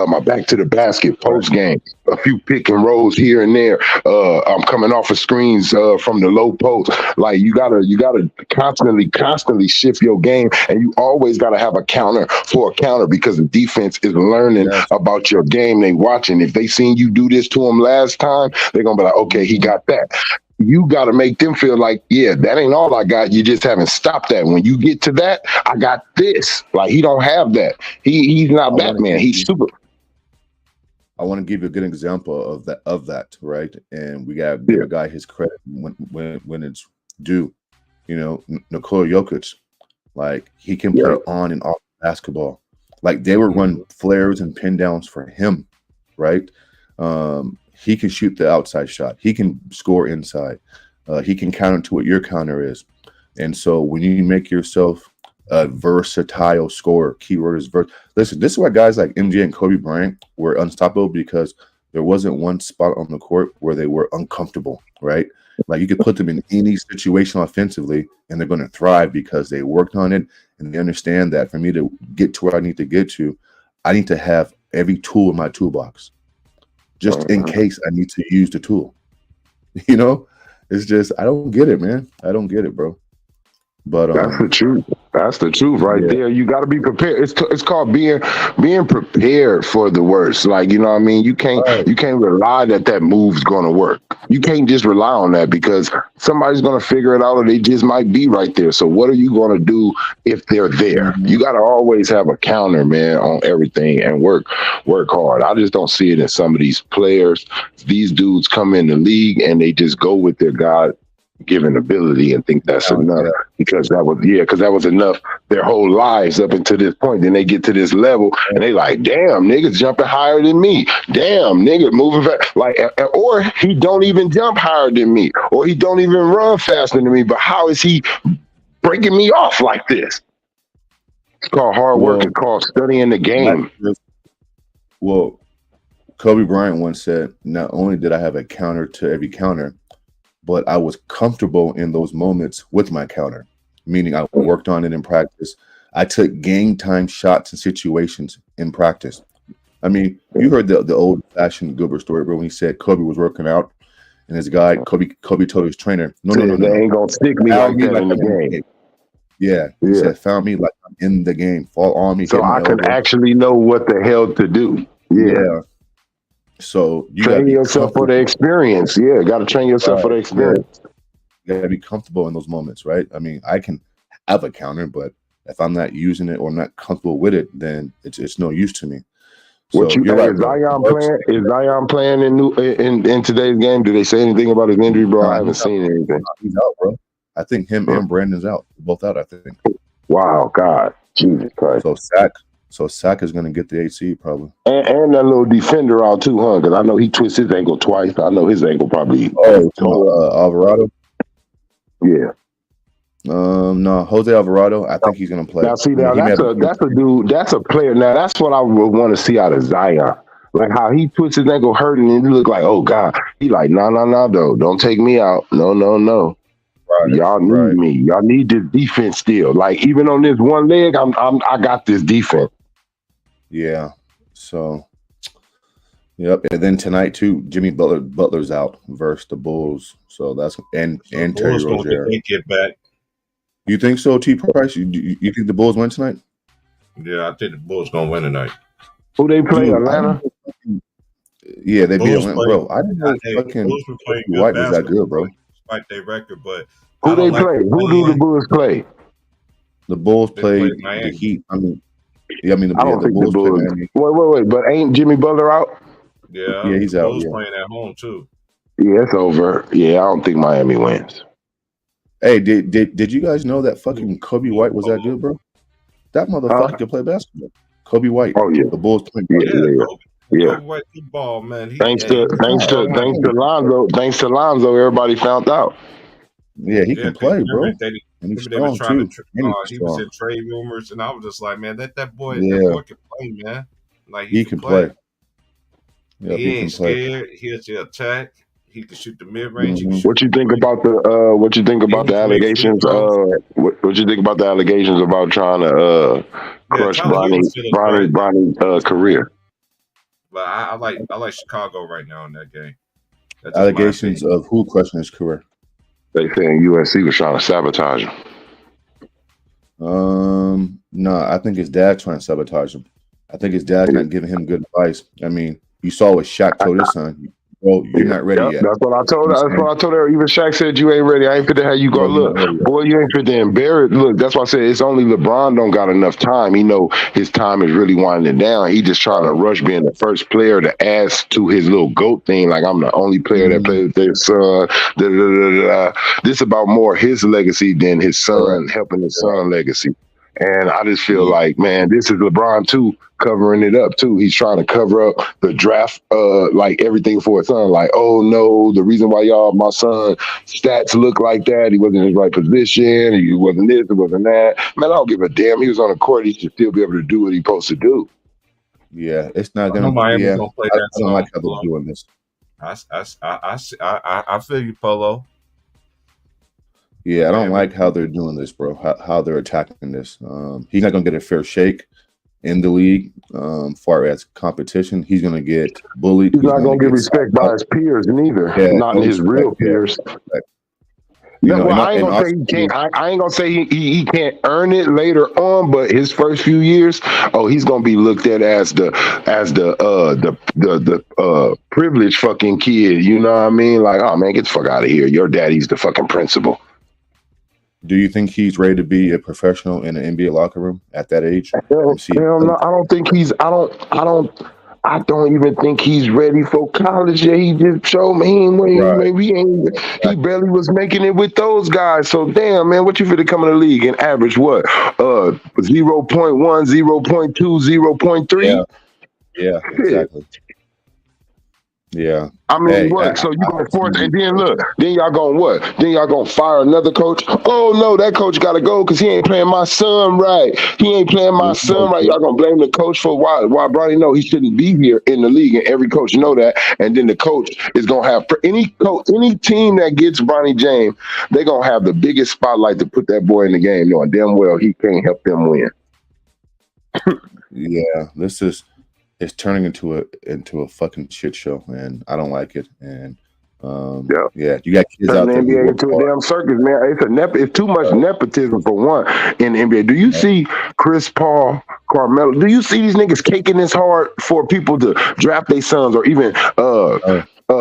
My back to the basket, post game, a few pick and rolls here and there. I'm coming off of screens from the low post. Like you gotta constantly shift your game, and you always gotta have a counter for a counter because the defense is learning about your game. They watching. If they seen you do this to them last time, they're gonna be like, okay, he got that. You got to make them feel like, yeah, that ain't all I got. You just haven't stopped that. When you get to that, I got this. Like he don't have that. He's not Batman. He's super. I want to give you a good example of that, right? And we got to give a guy his credit when it's due. You know, Nikola Jokic, like he can play on and off basketball. Like they would run flares and pin downs for him, right? He can shoot the outside shot. He can score inside. He can counter to what your counter is. And so when you make yourself a versatile scorer, keyword is listen, this is why guys like MJ and Kobe Bryant were unstoppable, because there wasn't one spot on the court where they were uncomfortable, right? Like you could put them in any situation offensively and they're going to thrive because they worked on it and they understand that for me to get to where I need to get to, I need to have every tool in my toolbox just in case I need to use the tool. You know, it's just, I don't get it, man. I don't get it, bro. But that's the truth. That's the truth right there. You got to be prepared. It's called being prepared for the worst. Like, you know what I mean? You can't rely that move's going to work. You can't just rely on that because somebody's going to figure it out or they just might be right there. So what are you going to do if they're there? You got to always have a counter, man, on everything and work hard. I just don't see it in some of these players. These dudes come in the league and they just go with their God-given ability and think that's enough because that was enough their whole lives up until this point. Then they get to this level and they like, damn, niggas jumping higher than me. Damn, nigga moving fast. Like, or he don't even jump higher than me, or he don't even run faster than me. But how is he breaking me off like this? It's called hard work. It's called studying the game. Well, Kobe Bryant once said, not only did I have a counter to every counter, but I was comfortable in those moments with my counter, meaning I worked on it in practice. I took game time shots and situations in practice. I mean, you heard the old-fashioned Gilbert story, bro, when he said Kobe was working out, and his guy, Kobe told his trainer, no. They ain't going to stick me like that in the game. Yeah. He said, found me like I'm in the game. Fall on me. So I can actually know what the hell to do. Yeah. So you train yourself for the experience. Yeah, got to train yourself for the experience. You got to be comfortable in those moments, right? I mean, I can have a counter, but if I'm not using it or not comfortable with it, then it's no use to me. So is Zion playing in today's game? Do they say anything about his injury, bro? I haven't seen anything. He's out, bro. I think him and Brandon's out. Both out, I think. Wow, God, Jesus Christ. So So Saka's going to get the 8 seed probably. And that little defender out too, huh? Because I know he twists his ankle twice. I know his ankle probably. Alvarado. Yeah. No, Jose Alvarado. I think he's going to play. Now, see, that's a dude. That's a player. Now, that's what I would want to see out of Zion. Like how he twists his ankle hurting, and he look like, oh God. He like, no, though. Don't take me out. No. Right, y'all need me. Y'all need this defense still. Like even on this one leg, I got this defense. Yeah. So, yep. And then tonight too, Jimmy Butler's out versus the Bulls. So that's and Terry Rozier. Get back. You think so, T. Price? You think the Bulls win tonight? Yeah, I think the Bulls gonna win tonight. Who they play? Atlanta. Yeah, they beat Atlanta, bro. I didn't know fucking White was that good, bro. Despite their record, but who they play? Who do the Bulls play? The Bulls play the Heat. I mean, I don't think the Bulls. Wait, but ain't Jimmy Butler out? Yeah, he's out. Bulls playing at home too. Yeah, it's over. Yeah, I don't think Miami wins. Hey, did you guys know that fucking Kobe White was that good, bro? That motherfucker could play basketball. Kobe White. Oh yeah, the Bulls playing. Yeah. Kobe White ball, man. Thanks to Lonzo. Thanks to Lonzo, everybody found out. Yeah, he can play, bro. They were trying to. He was in trade rumors, and I was just like, man, that boy can play, man. Like he can play. Yep, he ain't scared. He'll just attack. He can shoot the mid range. What you think about the allegations? What you think about the allegations about trying to crush Bronny's career? But I like Chicago right now in that game. Allegations of who crushing his career? They saying USC was trying to sabotage him. No, I think his dad trying to sabotage him. I think his dad's not giving him good advice. I mean, you saw what Shaq told his son. Bro, you're not ready yet. That's what I told her. That's what I told her. Even Shaq said you ain't ready. I ain't fit to have you go. Look, boy, you ain't fit to embarrass. Look, that's why I said it's only LeBron don't got enough time. He know his time is really winding down. He just trying to rush being the first player to add to his little GOAT thing. Like I'm the only player that plays with their son. This about more his legacy than his son helping his son legacy. And I just feel like, man, this is LeBron too, covering it up too. He's trying to cover up the draft, like everything for his son. Like, oh no, the reason why my son stats look like that, he wasn't in his right position, he wasn't this, it wasn't that. Man, I don't give a damn. He was on the court. He should still be able to do what he's supposed to do. Yeah, it's not gonna. Miami gonna play that. I don't like how they're doing this. I feel you, Polo. Yeah, I don't like how they're doing this, bro. How they're attacking this. He's not gonna get a fair shake in the league. Far as competition, he's gonna get bullied. He's not gonna get respect by his peers neither. Yeah, not his real peers. You know, I ain't gonna say he can't. I ain't gonna say he can't earn it later on, but his first few years, he's gonna be looked at as the privileged fucking kid. You know what I mean? Like, oh man, get the fuck out of here. Your daddy's the fucking principal. Do you think he's ready to be a professional in an NBA locker room at that age? Hell no, I don't think he's. I don't even think he's ready for college yet. He just showed me he barely was making it with those guys. So damn, man, what you finna come in the league and average what? 0.1, 0.2, 0.3? Yeah, exactly. Yeah. I mean, what? So you gonna force, and then look, then y'all gonna what? Then y'all gonna fire another coach? Oh no, that coach gotta go because he ain't playing my son right. He ain't playing my son right. Y'all gonna blame the coach for why Bronny know he shouldn't be here in the league, and every coach know that. And then the coach is gonna have any team that gets Bronny James, they gonna have the biggest spotlight to put that boy in the game, knowing damn well he can't help them win. Yeah, it's turning into a fucking shit show, and I don't like it. And yeah, you got kids out there. The NBA into a damn circus, man. It's too much nepotism for one in the NBA. Do you see Chris Paul, Carmelo? Do you see these niggas caking this hard for people to draft their sons or even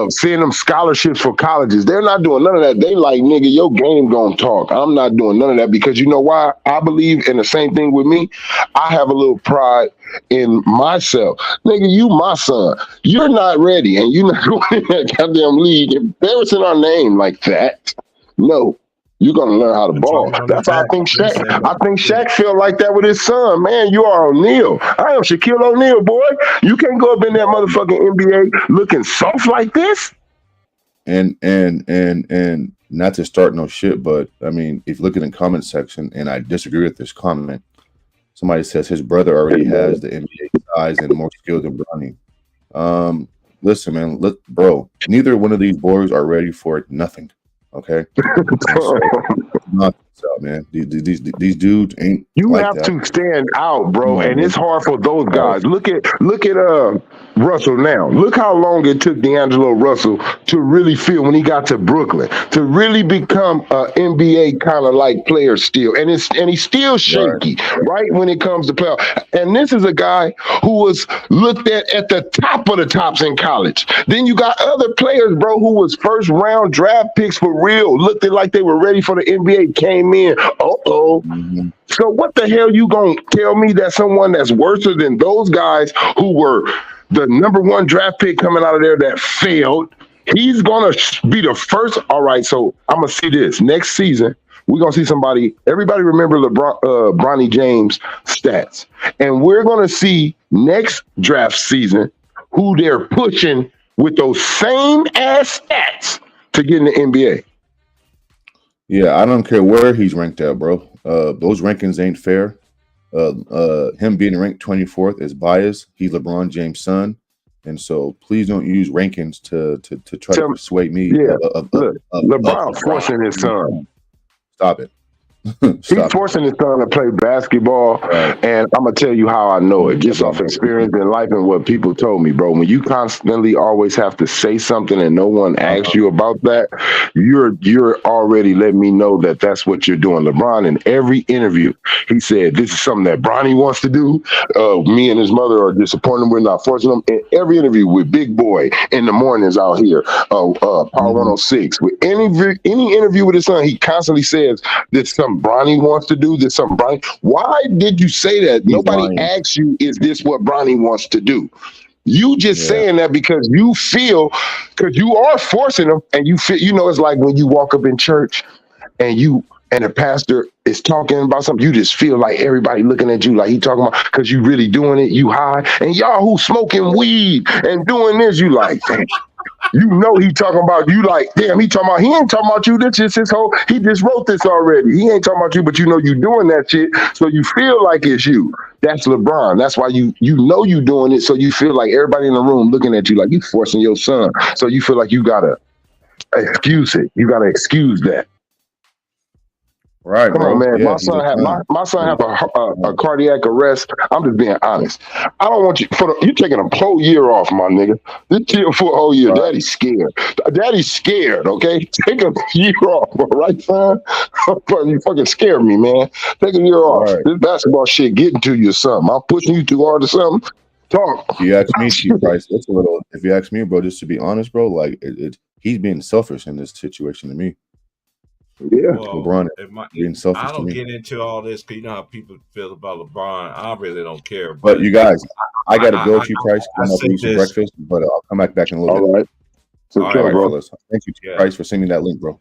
send them scholarships for colleges? They're not doing none of that. They like, nigga, your game gonna talk. I'm not doing none of that because you know why? I believe in the same thing with me. I have a little pride in myself. Nigga, you my son. You're not ready and you're not going in that goddamn league embarrassing our name like that. No. You're gonna learn how to ball. That's how I think Shaq. I think Shaq felt like that with his son. Man, you are O'Neal. I am Shaquille O'Neal, boy. You can't go up in that motherfucking NBA looking soft like this. And not to start no shit, but I mean, if you look at the comment section, and I disagree with this comment, somebody says his brother already has the NBA size and more skill than Bronny. Listen, man, bro, neither one of these boys are ready for nothing. Okay, so, man, these dudes ain't. You like have that. to stand out, bro, and it's hard for those guys. Look at Russell now. Look how long it took D'Angelo Russell to really feel when he got to Brooklyn to really become an NBA kind of like player still, and he's still shaky, right, when it comes to playoff. And this is a guy who was looked at the top of the tops in college. Then you got other players, bro, who was first round draft picks for real, looked like they were ready for the NBA, came in. Mm-hmm. So what the hell you gonna tell me that someone that's worse than those guys who were the number one draft pick coming out of there that failed, he's gonna be the first? All right, so I'm gonna see this next season. We're gonna see somebody. Everybody remember Bronny James stats, and we're gonna see next draft season who they're pushing with those same ass stats to get in the NBA. Yeah, I don't care where he's ranked at, bro. Those rankings ain't fair. Him being ranked 24th is biased. He's LeBron James' son, and so please don't use rankings to try to persuade me. Yeah, LeBron forcing his son. Stop it. He's forcing his son to play basketball, and I'm gonna tell you how I know it. Just off experience in life and what people told me, bro. When you constantly always have to say something and no one asks you about that, you're already letting me know that that's what you're doing. LeBron, in every interview, he said this is something that Bronny wants to do. Me and his mother are disappointed. We're not forcing him. In every interview with Big Boy in the mornings out here, Power 106, with any interview with his son, he constantly says this something Bronny wants to do, this something Bronny. Why did you say that? Nobody asked you, is this what Bronny wants to do? You just saying that because you feel, because you are forcing him, and you feel, it's like when you walk up in church and the pastor is talking about something, you just feel like everybody looking at you like he talking about, because you really doing it, you high, and y'all who smoking weed and doing this, you like, damn. He talking about you like, damn, he ain't talking about you. This is his whole, he just wrote this already. He ain't talking about you, but you doing that shit. So you feel like it's you. That's LeBron. That's why you doing it. So you feel like everybody in the room looking at you like you forcing your son. So you feel like you gotta excuse it. You gotta excuse that. Right, come on, man. My son have a cardiac arrest. I'm just being honest. I don't want you you're taking a whole year off, my nigga. This year for a whole year. Right. Daddy's scared. Daddy's scared. Okay, take a year off, all right, son? You fucking scare me, man. Take a year off. Right. This basketball shit getting to you or something. I'm pushing you too hard or something. Talk. If you ask me, Chief Price, it's a little. If you ask me, bro, just to be honest, bro, like he's being selfish in this situation to me. Yeah, well, LeBron being selfish. I don't get into all this because you know how people feel about LeBron. I really don't care. But you guys, I got to go, Chief Price. I'm going to eat some breakfast, but I'll come back in a little bit. All right. So, all right, bro. Thank you, Chief Price, for sending that link, bro.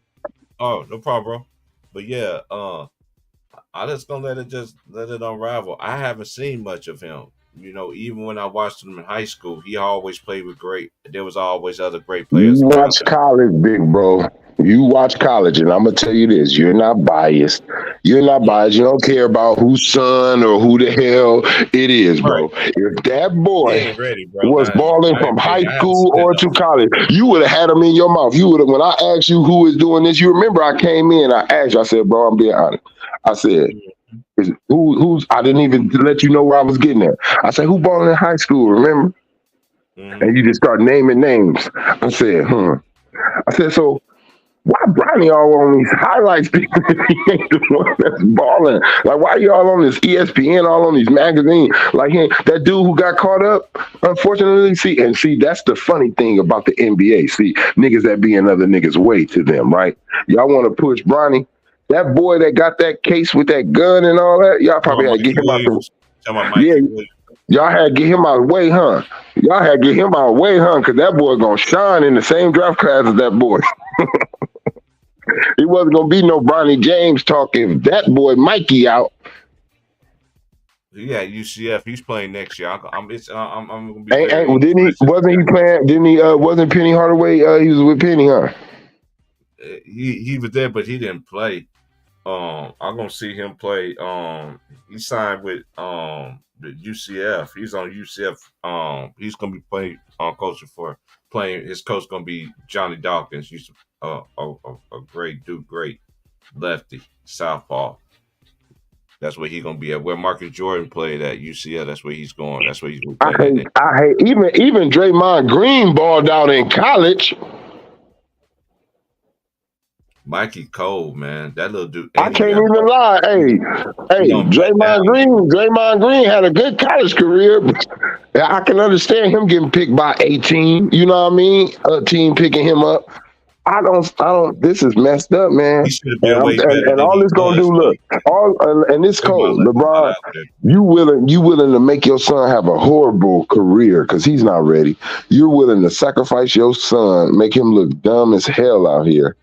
Oh, no problem, bro. But yeah, I just gonna let it unravel. I haven't seen much of him. Even when I watched him in high school, he always played with great. There was always other great players. You watch college, big bro. You watch college, and I'm gonna tell you this: you're not biased. You're not biased. You don't care about whose son or who the hell it is, bro. Right. If that boy was balling from high school or to college, you would have had him in your mouth. You would have. When I asked you who is doing this, you remember I came in. I asked you. I said, bro, I'm being honest. I said, who's? I didn't even let you know where I was getting at. I said, who balling in high school? Remember? Mm-hmm. And you just start naming names. I said, I said, so. Why Bronny all on these highlights if he ain't the one that's balling? Like, why you all on this ESPN, all on these magazines? Like, that dude who got caught up, unfortunately, see, that's the funny thing about the NBA. See, niggas that be another nigga's way to them, right? Y'all want to push Bronny. That boy that got that case with that gun and all that, y'all probably had to get him out the y'all had to get him out of the way, huh? Y'all had to get him out of the way, huh? Because that boy gonna shine in the same draft class as that boy. It wasn't gonna be no Bronny James talk if that boy Mikey out. Yeah, UCF. He's playing next year. I'm gonna be Didn't he? Wasn't he playing? Didn't he? Wasn't Penny Hardaway? He was with Penny, huh? He was there, but he didn't play. I'm gonna see him play. He signed with the UCF. He's on UCF. He's gonna be playing coaching for playing. His coach gonna be Johnny Dawkins. He's a great dude, great lefty, southpaw. That's where he's gonna be at. Where Marcus Jordan played at UCF, that's where he's going. That's where he's going. I hate even Draymond Green balled out in college. Mikey Cole, man, that little dude. I can't even lie. Hey, Draymond Green had a good college career. I can understand him getting picked by a team. You know what I mean? A team picking him up. I don't. This is messed up, man. And all this gonna do, look, and this Cole, LeBron, you willing to make your son have a horrible career because he's not ready. You're willing to sacrifice your son, make him look dumb as hell out here,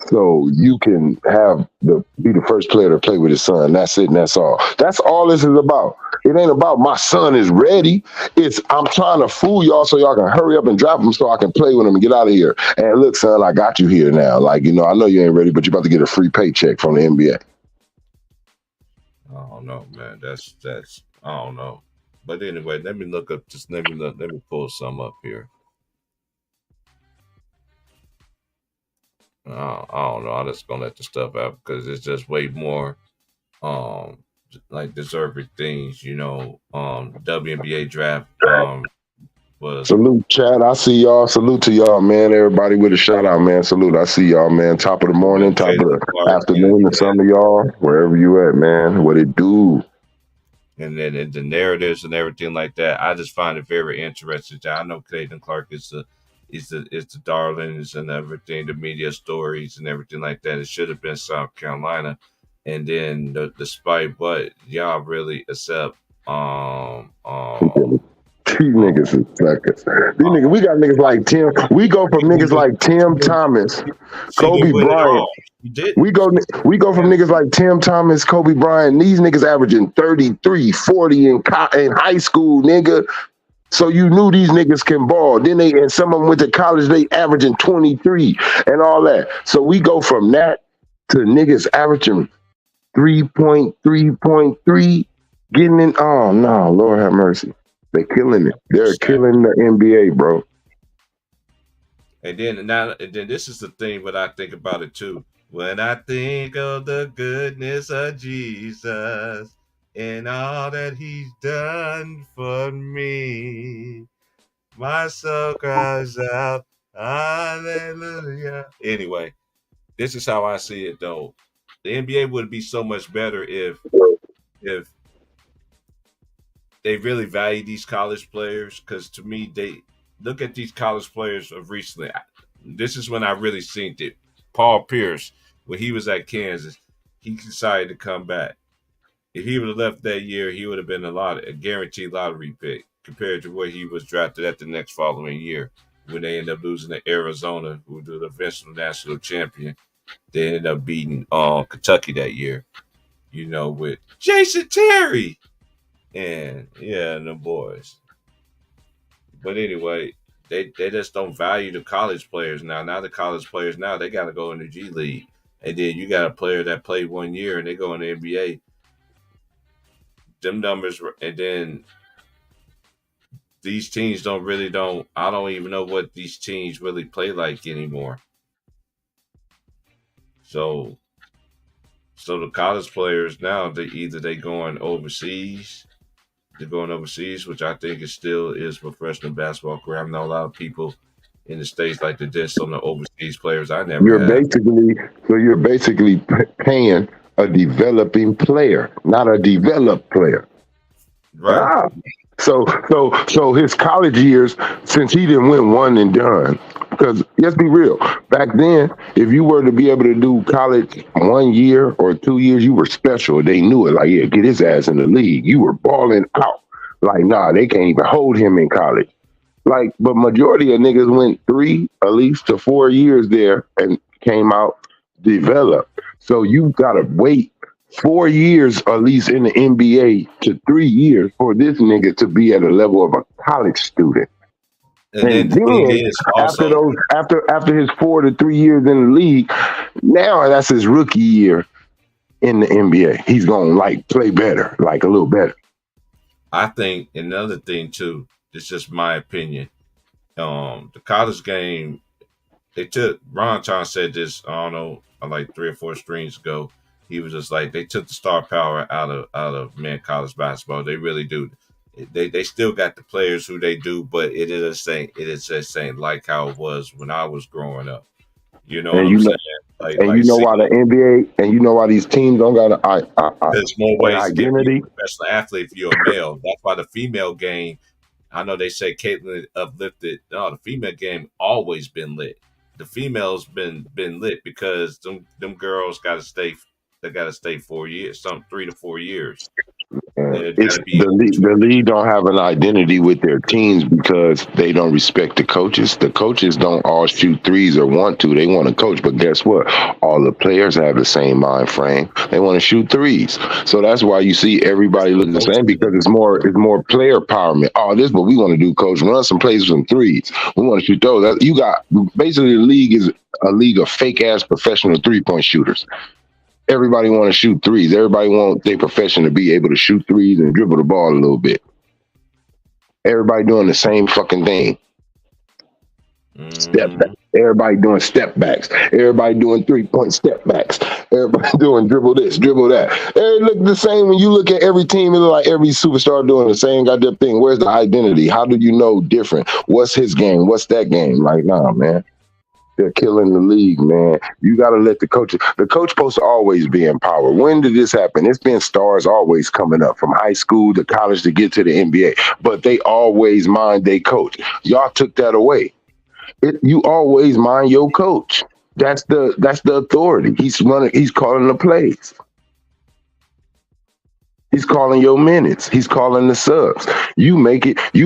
so you can be the first player to play with his son. That's it, and that's all. That's all this is about. It ain't about my son is ready. It's I'm trying to fool y'all so y'all can hurry up and drop him so I can play with him and get out of here. And look, son, I got you here now. Like, I know you ain't ready, but you're about to get a free paycheck from the NBA. I don't know, man. That's I don't know. But anyway, let me look up. Let me pull some up here. I don't know. I'm just gonna let the stuff out because it's just way more like deserving things, WNBA draft was salute, Chad. I see y'all. Salute to y'all, man. Everybody with a shout out, man. Salute. I see y'all, man. Top of the morning, top of the afternoon, and some of y'all, wherever you at, man. What it do? And then the narratives and everything like that. I just find it very interesting. I know Caitlin Clark is the darlings and everything, the media stories and everything like that. It should have been South Carolina. And then despite what y'all really accept, these niggas is suckers. These niggas, we got niggas like Tim. We go from niggas like Tim Thomas, Kobe Bryant. We go from niggas like Tim Thomas, Kobe Bryant. These niggas averaging 33, 40 in high school, nigga. So you knew these niggas can ball. Then and some of them went to college, they averaging 23 and all that. So we go from that to niggas averaging 3.3, getting in. Oh no, Lord have mercy. They're killing it. They're killing the NBA, bro. And then this is the thing, but I think about it too. When I think of the goodness of Jesus and all that he's done for me, my soul cries out, hallelujah. Anyway, this is how I see it though. The NBA would be so much better if they really value these college players, because to me, they look at these college players of recently. This is when I really seen it. Paul Pierce, when he was at Kansas, he decided to come back. If he would have left that year, he would have been a guaranteed lottery pick compared to where he was drafted at the next following year when they ended up losing to Arizona, who were the eventual national champion. They ended up beating Kentucky that year, with Jason Terry. And the boys. But anyway, they just don't value the college players now. Now the college players they got to go in the G League, and then you got a player that played 1 year and they go in the NBA. Them numbers, and then these teams I don't even know what these teams really play like anymore. So the college players now, they going overseas. They're going overseas, which I think is professional basketball career. I know a lot of people in the States like to diss on the overseas players. I never You're basically paying a developing player, not a developed player. Right. So his college years, since he didn't win one and done, because let's be real, back then, if you were to be able to do college 1 year or 2 years, you were special. They knew it. Like, yeah, get his ass in the league. You were balling out. Like, nah, they can't even hold him in college. Like, but majority of niggas went 3 at least to 4 years there and came out develop. So you gotta wait 4 years, at least in the NBA, to 3 years for this nigga to be at a level of a college student. And then And the thing then is after also, his 4 to 3 years in the league, now that's his rookie year in the NBA. He's gonna like play better, like a little better. I think another thing too, it's just my opinion. The college game, they took Ron John said this, I don't know, like 3 or 4 streams ago. He was just like they took the star power out of men college basketball. They really do. They still got the players who they do, but it is the same like how it was when I was growing up. You know what I'm saying? You know why the NBA and you know why these teams don't got there's more ways to get identity. a professional athlete if you're a male. That's why the female game. I know they say Caitlyn uplifted. No, the female game always been lit. The females been lit because them girls got to stay. They got to stay 4 years, 3 to 4 years. It's the league don't have an identity with their teams because they don't respect the coaches. The coaches don't all shoot threes or want to. They want to coach, but guess what? All the players have the same mind frame. They want to shoot threes. So that's why you see everybody looking the same because it's more player empowerment. Oh, this is what we want to do, coach. Run some plays with some threes. We want to shoot those. You got basically the league is a league of fake ass professional 3-point shooters. Everybody want to shoot threes. Everybody want their profession to be able to shoot threes and dribble the ball a little bit. Everybody doing the same fucking thing. Step back. Everybody doing step backs. Everybody doing 3-point step backs. Everybody doing dribble this, dribble that. They look the same when you look at every team. It look like every superstar doing the same goddamn thing. Where's the identity? How do you know different? What's his game? What's that game? Like, nah, man. They're killing the league, man. You got to let the coach supposed to always be in power. When did this happen? It's been stars always coming up from high school to college to get to the NBA, but they always mind their coach. Y'all took that away. You always mind your coach. That's the authority. He's calling the plays. He's calling your minutes. He's calling the subs. You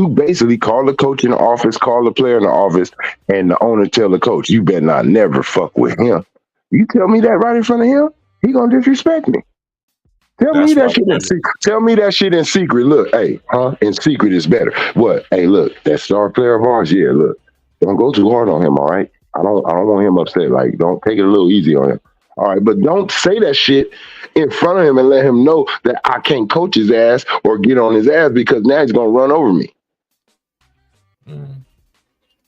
basically call the coach in the office, call the player in the office, and the owner tell the coach, you better not never fuck with him. You tell me that right in front of him, he gonna disrespect me. Tell me that shit in secret. Tell me that shit in secret. Look, hey, in secret is better. What? Hey, look, that star player of ours, yeah, look. Don't go too hard on him, all right? I don't want him upset. Like, don't take it a little easy on him. All right, but don't say that shit in front of him and let him know that I can't coach his ass or get on his ass because now he's gonna run over me.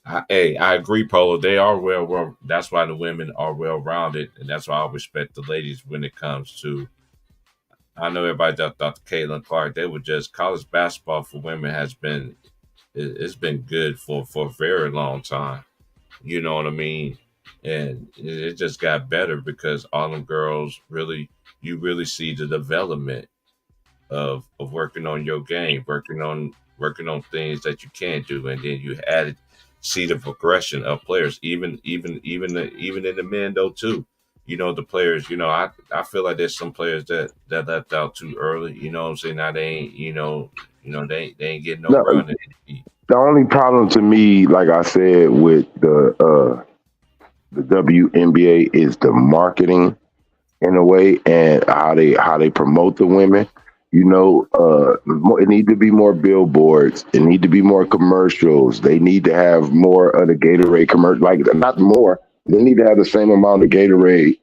I agree, Polo. They are well. That's why the women are well rounded, and that's why I respect the ladies when it comes to. I know everybody thought Caitlin Clark. They were just college basketball for women has been. It's been good for a very long time. You know what I mean? And it just got better because all them girls you really see the development of working on your game, working on things that you can't do, and then you see the progression of players, even in the men though too. You know, the players. You know, I feel like there's some players that left out too early. You know what I'm saying? Now they ain't. They ain't getting no run. The only problem to me, like I said, with the WNBA is the marketing in a way and how they promote the women. You know, it need to be more billboards. It need to be more commercials. They need to have more of the Gatorade commercial. Like, not more. They need to have the same amount of Gatorade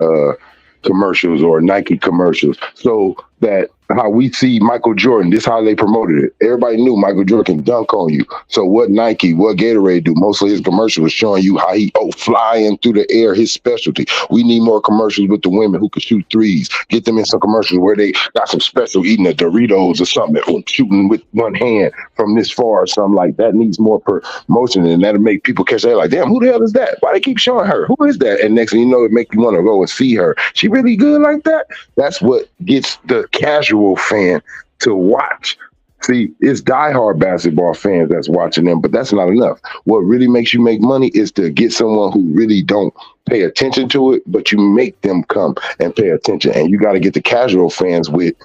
commercials or Nike commercials, so that how we see Michael Jordan, this is how they promoted it. Everybody knew Michael Jordan can dunk on you. So what Nike, what Gatorade do? Mostly his commercial was showing you how he flying through the air, his specialty. We need more commercials with the women who can shoot threes. Get them in some commercials where they got some special eating a Doritos or something, or shooting with one hand from this far or something like that. Needs more promotion, and that'll make people catch that. Like, damn, who the hell is that? Why they keep showing her? Who is that? And next thing you know, it make you want to go and see her. She really good like that? That's what gets the casual fan to watch. See, it's diehard basketball fans that's watching them, but that's not enough. What really makes you make money is to get someone who really don't pay attention to it, but you make them come and pay attention. And you got to get the casual fans with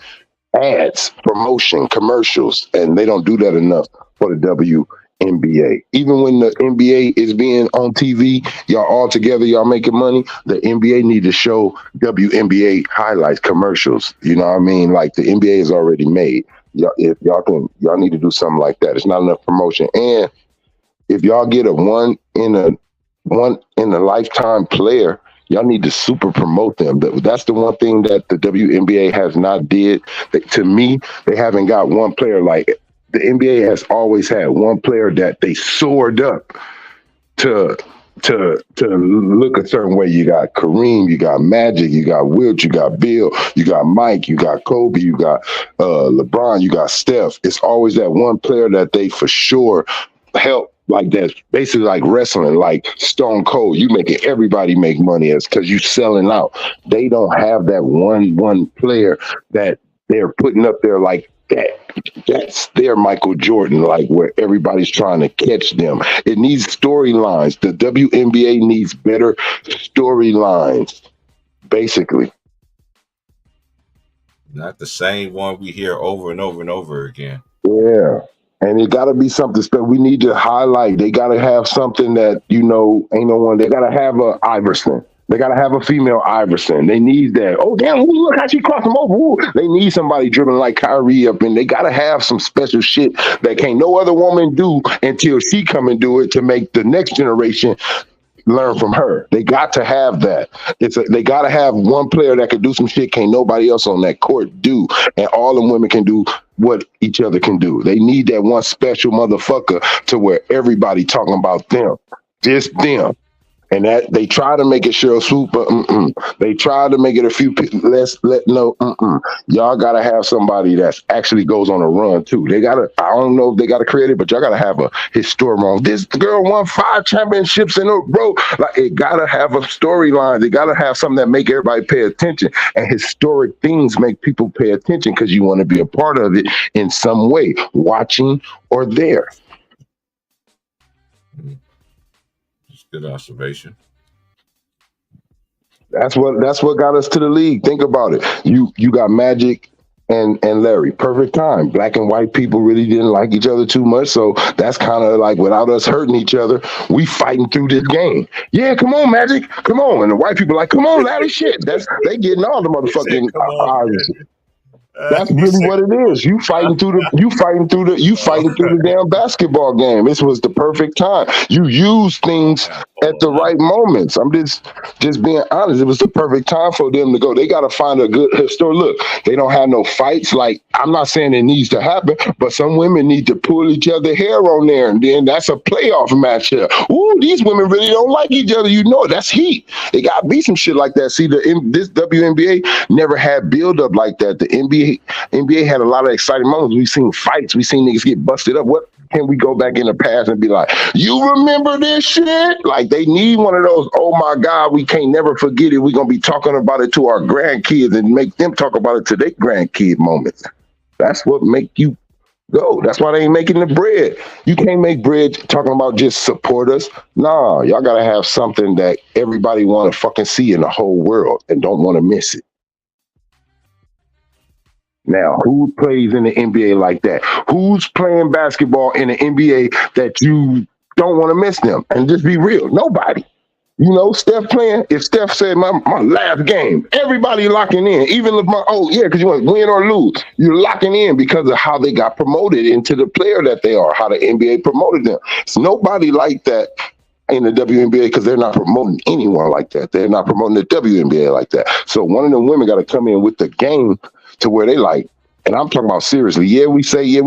ads, promotion, commercials, and they don't do that enough for the NBA. Even when the NBA is being on TV, y'all all together, y'all making money. The NBA need to show WNBA highlights, commercials. You know what I mean? Like the NBA is already made. Y'all, if y'all need to do something like that. It's not enough promotion. And if y'all get a one in a lifetime player, y'all need to super promote them. That's the one thing that the WNBA has not did. To me, they haven't got one player like the NBA has always had one player that they soared up to look a certain way. You got Kareem, you got Magic, you got Wilt, you got Bill, you got Mike, you got Kobe, you got LeBron, you got Steph. It's always that one player that they for sure help. Like that's basically like wrestling, like Stone Cold. You making everybody make money as because you selling out. They don't have that one player that they're putting up there like that. That's their Michael Jordan, like where everybody's trying to catch them. It needs storylines. The WNBA needs better storylines, basically. Not the same one we hear over and over and over again. Yeah. And it got to be something that we need to highlight. They got to have something that, ain't no one. They got to have a Iverson. They got to have a female Iverson. They need that. Oh, damn, look how she crossed him over. Ooh. They need somebody dribbling like Kyrie up, and they got to have some special shit that can't no other woman do until she come and do it to make the next generation learn from her. They got to have that. They got to have one player that can do some shit can't nobody else on that court do, and all the women can do what each other can do. They need that one special motherfucker to where everybody talking about them, just them. And that they try to make it Cheryl Swoop, but they try to make it a few y'all gotta have somebody that actually goes on a run too. They gotta, I don't know if they gotta create it, but y'all gotta have a historical. This girl won 5 championships in a row. Like it gotta have a storyline. They gotta have something that make everybody pay attention. And historic things make people pay attention because you want to be a part of it in some way, watching or there. Good observation. That's what got us to the league. Think about it. You got Magic and Larry. Perfect time. Black and white people really didn't like each other too much, so that's kind of like without us hurting each other, we fighting through this game. Yeah, come on, Magic, come on. And the white people like, come on, Larry. Shit, they getting all the motherfucking. That's really what it is. You fighting through the damn basketball game. This was the perfect time. You use things at the right moments. I'm just being honest. It was the perfect time for them to go. They got to find a good store. Look, they don't have no fights. Like, I'm not saying it needs to happen, but some women need to pull each other hair on there, and then that's a playoff match here. Ooh, these women really don't like each other. You know, that's heat. They got to be some shit like that. See, this WNBA never had build up like that. The NBA had a lot of exciting moments. We seen fights. We seen niggas get busted up. What can we go back in the past and be like, you remember this shit? Like, they need one of those, oh my God, we can't never forget it. We're going to be talking about it to our grandkids and make them talk about it to their grandkid moments. That's what make you go. That's why they ain't making the bread. You can't make bread talking about just support us. Nah, y'all got to have something that everybody want to fucking see in the whole world and don't want to miss it. Now, who plays in the NBA like that? Who's playing basketball in the NBA that you don't want to miss them? And just be real, nobody. You know, Steph playing, if Steph said my last game, everybody locking in. Even LeBron, because you want to win or lose. You're locking in because of how they got promoted into the player that they are, how the NBA promoted them. It's nobody like that in the WNBA because they're not promoting anyone like that. They're not promoting the WNBA like that. So one of them women got to come in with the game to where they like, and I'm talking about seriously. Yeah, we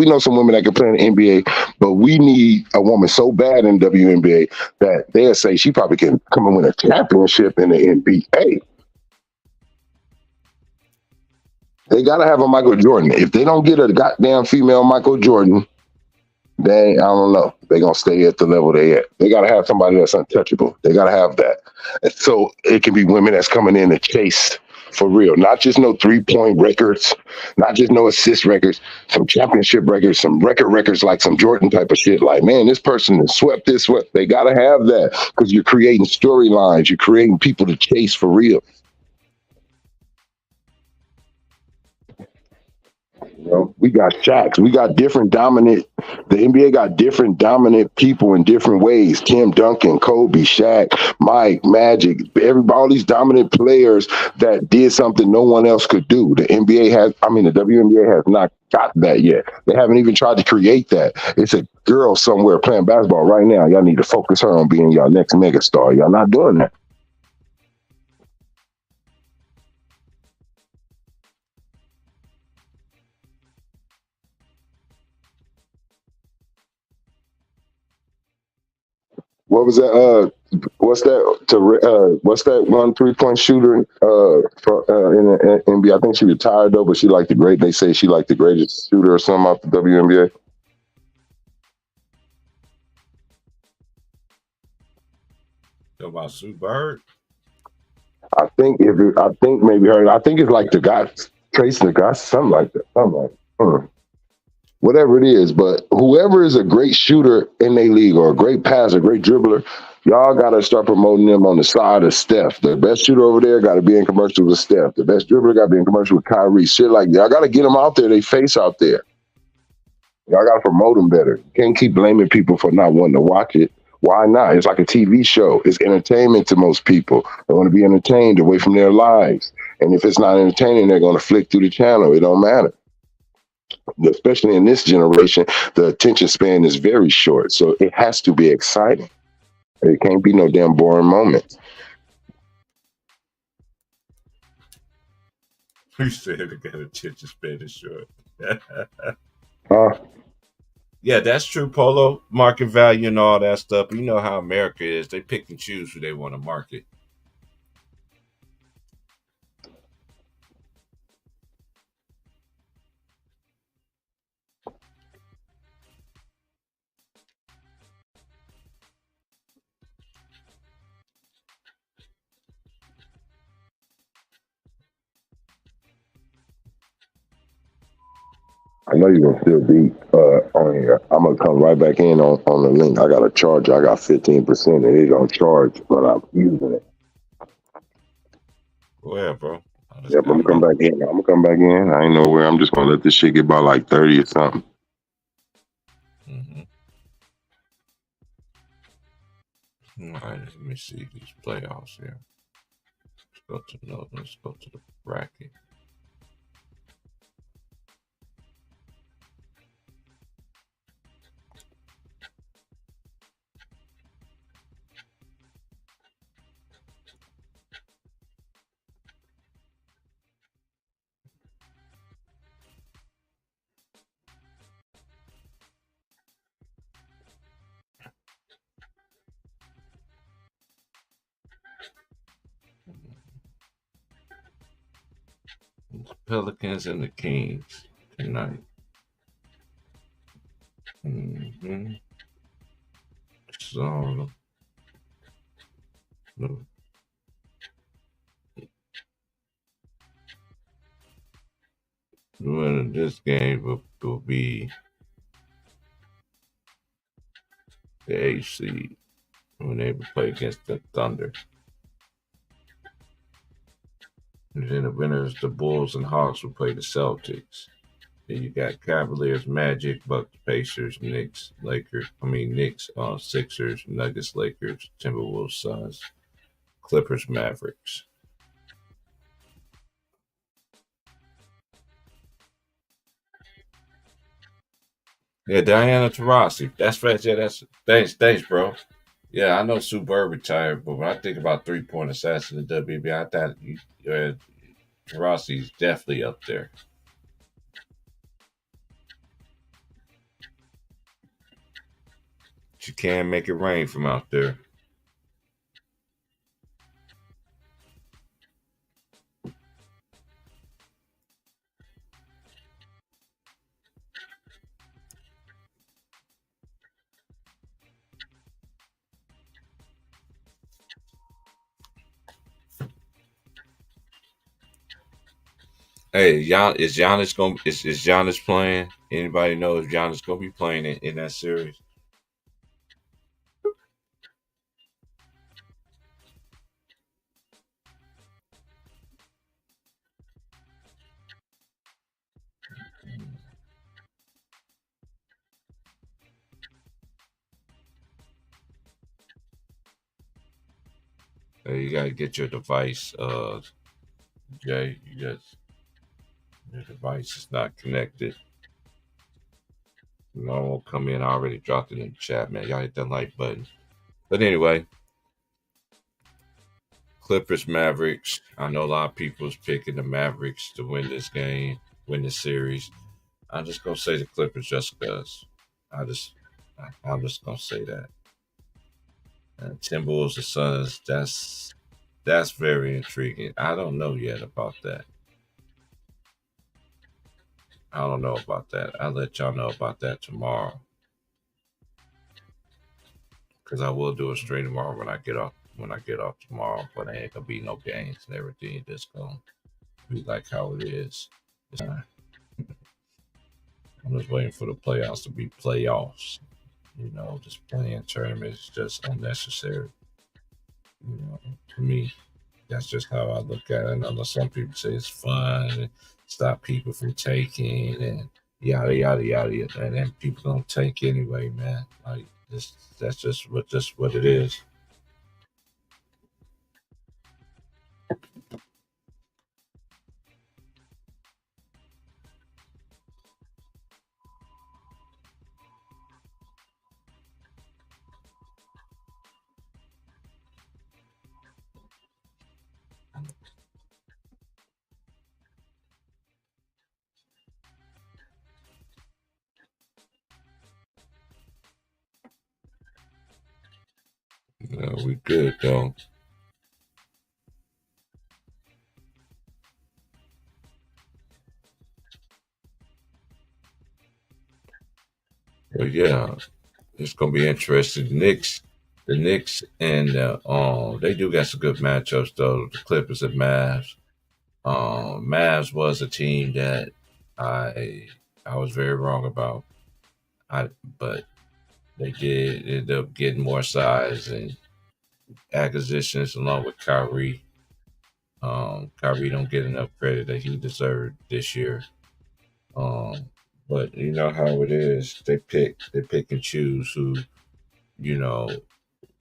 know some women that can play in the NBA, but we need a woman so bad in WNBA that they'll say she probably can come and win a championship in the NBA. They got to have a Michael Jordan. If they don't get a goddamn female Michael Jordan, I don't know. They're going to stay at the level they at. They got to have somebody that's untouchable. They got to have that. And so it can be women that's coming in to chase for real. Not just no 3-point records, not just no assist records, some championship records, some records like some Jordan type of shit. Like, man, this person has swept this. They got to have that because you're creating storylines. You're creating people to chase for real. know, we got Shaqs. We got different dominant. The NBA got different dominant people in different ways. Tim Duncan, Kobe, Shaq, Mike, Magic. Everybody, all these dominant players that did something no one else could do. The WNBA has not got that yet. They haven't even tried to create that. It's a girl somewhere playing basketball right now. Y'all need to focus her on being your next megastar. Y'all not doing that. What was that? What's that? What's that one 3-point shooter? In the NBA, I think she retired though, but she like the great. They say she like the greatest shooter or something off the WNBA. Talk about Sue Bird. I think maybe her. I think it's like the guy Tracy the guy, something like that. Something like whatever it is. But whoever is a great shooter in their league or a great passer, great dribbler, y'all got to start promoting them on the side of Steph. The best shooter over there got to be in commercials with Steph. The best dribbler got to be in commercial with Kyrie. Shit like that. Y'all got to get them out there. They face out there. Y'all got to promote them better. You can't keep blaming people for not wanting to watch it. Why not? It's like a TV show. It's entertainment to most people. They want to be entertained away from their lives. And if it's not entertaining, they're going to flick through the channel. It don't matter. Especially in this generation, the attention span is very short. So it has to be exciting. It can't be no damn boring moment. You said it got attention span is short. Yeah, that's true, Polo. Market value and all that stuff. You know how America is. They pick and choose who they want to market. I know you're gonna still be on here. I'm gonna come right back in on the link. I got a charger. I got 15%. And it's gonna charge, but I'm using it. Go ahead, bro. Yep, I'm gonna come back in. I'm gonna come back in. I ain't know where. I'm just gonna let this shit get by like 30 or something. Mm-hmm. All right, let me see these playoffs here. Let's go to the bracket. The Pelicans and the Kings tonight. Mm-hmm. So, the winner of this game will be the 8th seed when they play against the Thunder. And then the winners, the Bulls and Hawks, will play the Celtics. Then you got Cavaliers, Magic, Bucks, Pacers, Knicks, Sixers, Nuggets, Lakers, Timberwolves, Suns, Clippers, Mavericks. Yeah, Diana Taurasi. That's right. Yeah, thanks, bro. Yeah, I know Sue Bird retired, but when I think about 3-point assassin in the WB, I thought Taurasi's definitely up there. She can make it rain from out there. Hey, is Giannis playing? Anybody know if Giannis gonna be playing in that series? Hey, you gotta get your device, Jay. Your device is not connected. No one will come in. I already dropped it in the chat, man. Y'all hit that like button. But anyway, Clippers Mavericks. I know a lot of people's picking the Mavericks to win this game, win this series. I'm just gonna say the Clippers just because. I'm just gonna say that. And Timberwolves, the Suns. That's very intriguing. I don't know yet about that. I don't know about that. I'll let y'all know about that tomorrow. Because I will do a stream tomorrow when I get off. When I get off tomorrow, but ain't gonna be no games and everything. Just gonna be like how it is. I'm just waiting for the playoffs to be playoffs. You know, just playing tournaments is just unnecessary. You know, to me, that's just how I look at it. And I know some people say it's fun and stop people from taking and yada yada yada, and then people don't take anyway, man. Like this, that's just what it is. We good though. But yeah, it's gonna be interesting. The Knicks, and they do got some good matchups though. The Clippers and Mavs. Mavs was a team that I I was very wrong about. But they did end up getting more size and acquisitions along with Kyrie. Kyrie don't get enough credit that he deserved this year. Um, but you know how it is. They pick and choose who, you know,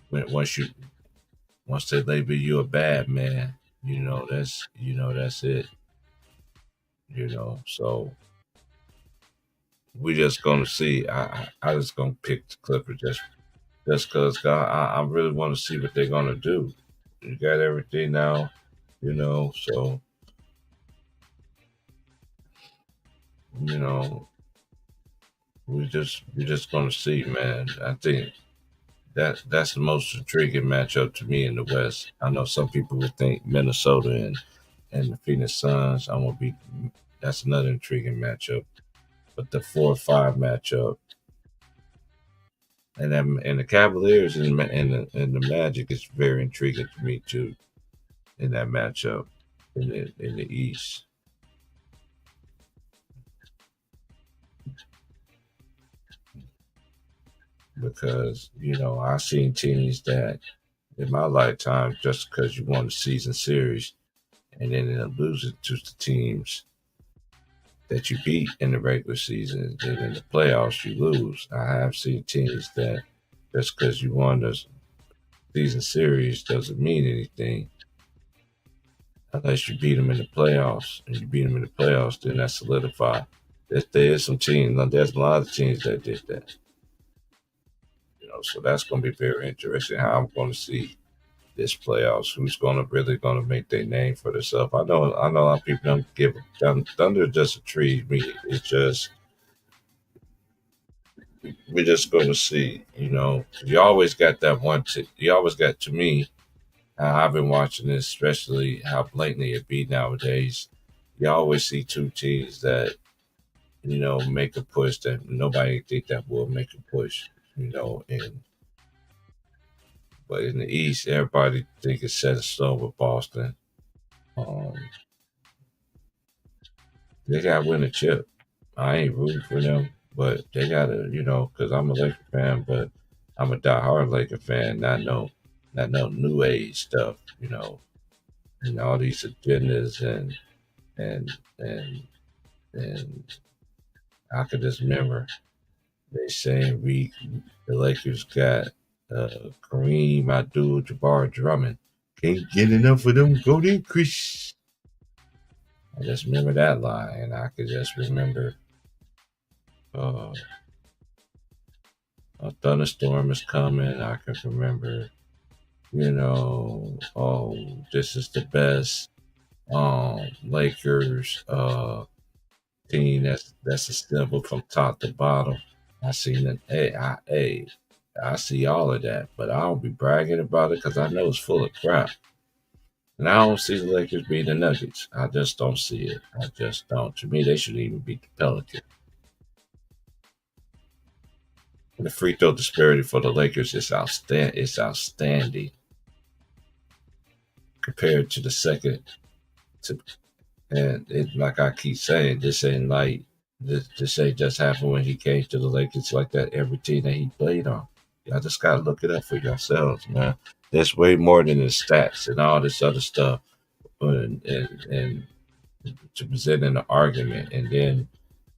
when once they label you a bad man, that's it. So we just gonna see. I just gonna pick the Clippers just because I really want to see what they're gonna do. You got everything now, so you know we just gonna see, man. I think that's the most intriguing matchup to me in the West. I know some people would think Minnesota and the Phoenix Suns. That's another intriguing matchup. But the 4-5 matchup and the Cavaliers and the Magic is very intriguing to me too in that matchup in the East. Because I've seen teams that in my lifetime just because you won the season series and then end up losing to the teams that you beat in the regular season, then in the playoffs you lose. I have seen teams that just because you won the season series doesn't mean anything unless you beat them in the playoffs. And you beat them in the playoffs, then that's solidified. There is some teams, there's a lot of teams that did that. So that's going to be very interesting how I'm going to see this playoffs. Who's really going to make their name for themselves? I know a lot of people don't give Thunder just a tree. It's just we're just going to see. You always got that one. You always got to me. I've been watching this, especially how blatantly it be nowadays. You always see two teams that make a push that nobody think that will make a push. And but in the East, everybody think it's set in stone with Boston. Um, they got to win a chip. I ain't rooting for them, but they got to, because I'm a Laker fan, but I'm a diehard Laker fan, not no new age stuff, and all these agendas and and and I could just remember they saying the Lakers got Kareem Abdul-Jabbar Drummond. Can't get enough of them golden crisps. I just remember that line, and I could just remember uh, a thunderstorm is coming. I can remember, oh, this is the best Lakers team that's assembled from top to bottom. I seen it. I see all of that, but I don't be bragging about it because I know it's full of crap. And I don't see the Lakers beat the Nuggets. I just don't see it. I just don't. To me, they should even beat the Pelicans. The free throw disparity for the Lakers is outstanding. It's outstanding compared to the second. And like I keep saying, this ain't like this ain't just happened when he came to the Lakers like that. Every team that he played on, y'all just gotta look it up for yourselves, man. There's way more than the stats and all this other stuff, and to present an argument, and then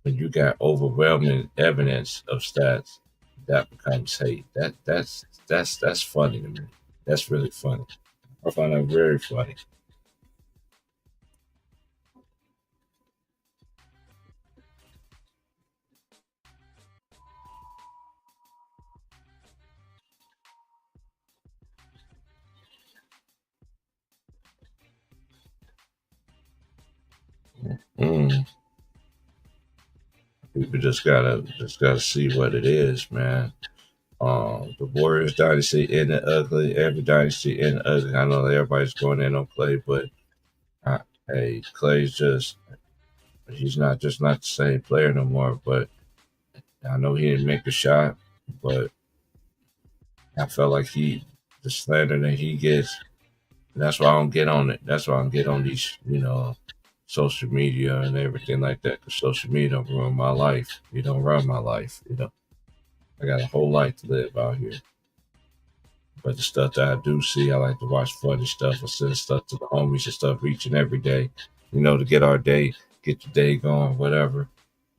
when you got overwhelming evidence of stats, that becomes hate. That's funny to me. That's really funny. I find that very funny. Mm. People just gotta see what it is, man. The Warriors dynasty in the ugly. Every dynasty in the ugly. I know that everybody's going in on Clay, but hey, Clay's he's not the same player no more. But I know he didn't make a shot, but I felt like the slander that he gets. That's why I don't get on it. That's why I don't get on these, social media and everything like that. Because social media don't ruin my life. You don't run my life. I got a whole life to live out here. But the stuff that I do see, I like to watch funny stuff. I send stuff to the homies and stuff each and every day, to get our day, get the day going, whatever,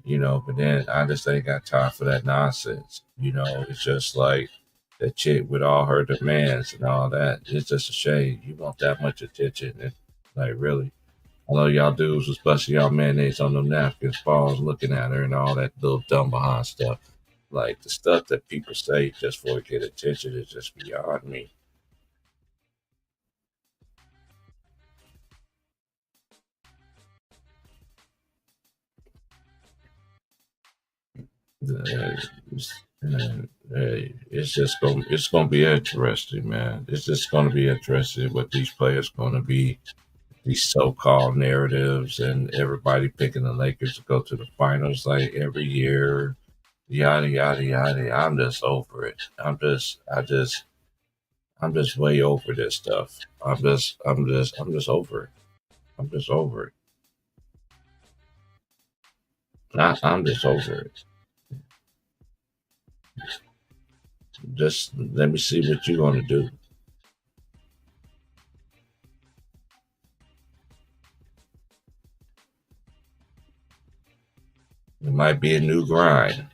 But then I just ain't got time for that nonsense. It's just like that chick with all her demands and all that. It's just a shame. You want that much attention. And, like, really. I know y'all dudes was busting y'all mayonnaise on them napkins, balls looking at her and all that little dumb behind stuff. Like the stuff that people say just for to get attention is just beyond me. It's gonna be interesting, man. It's just gonna be interesting what these players gonna be. These so-called narratives and everybody picking the Lakers to go to the finals like every year, yada yada yada. I'm just over it. I'm just way over this stuff. I'm just over it. I'm just over it. I'm just over it. Just let me see what you're gonna do. It might be a new grind.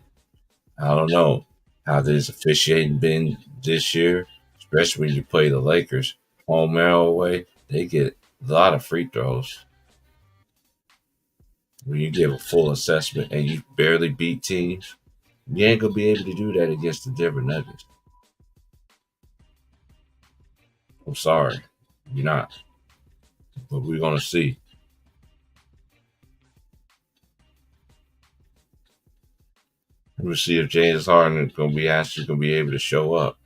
I don't know how this officiating been this year, especially when you play the Lakers home and away. They get a lot of free throws. When you give a full assessment and you barely beat teams, you ain't gonna be able to do that against the Denver Nuggets. I'm sorry, you're not. But we're gonna see. We'll see if James Harden is gonna be able to show up,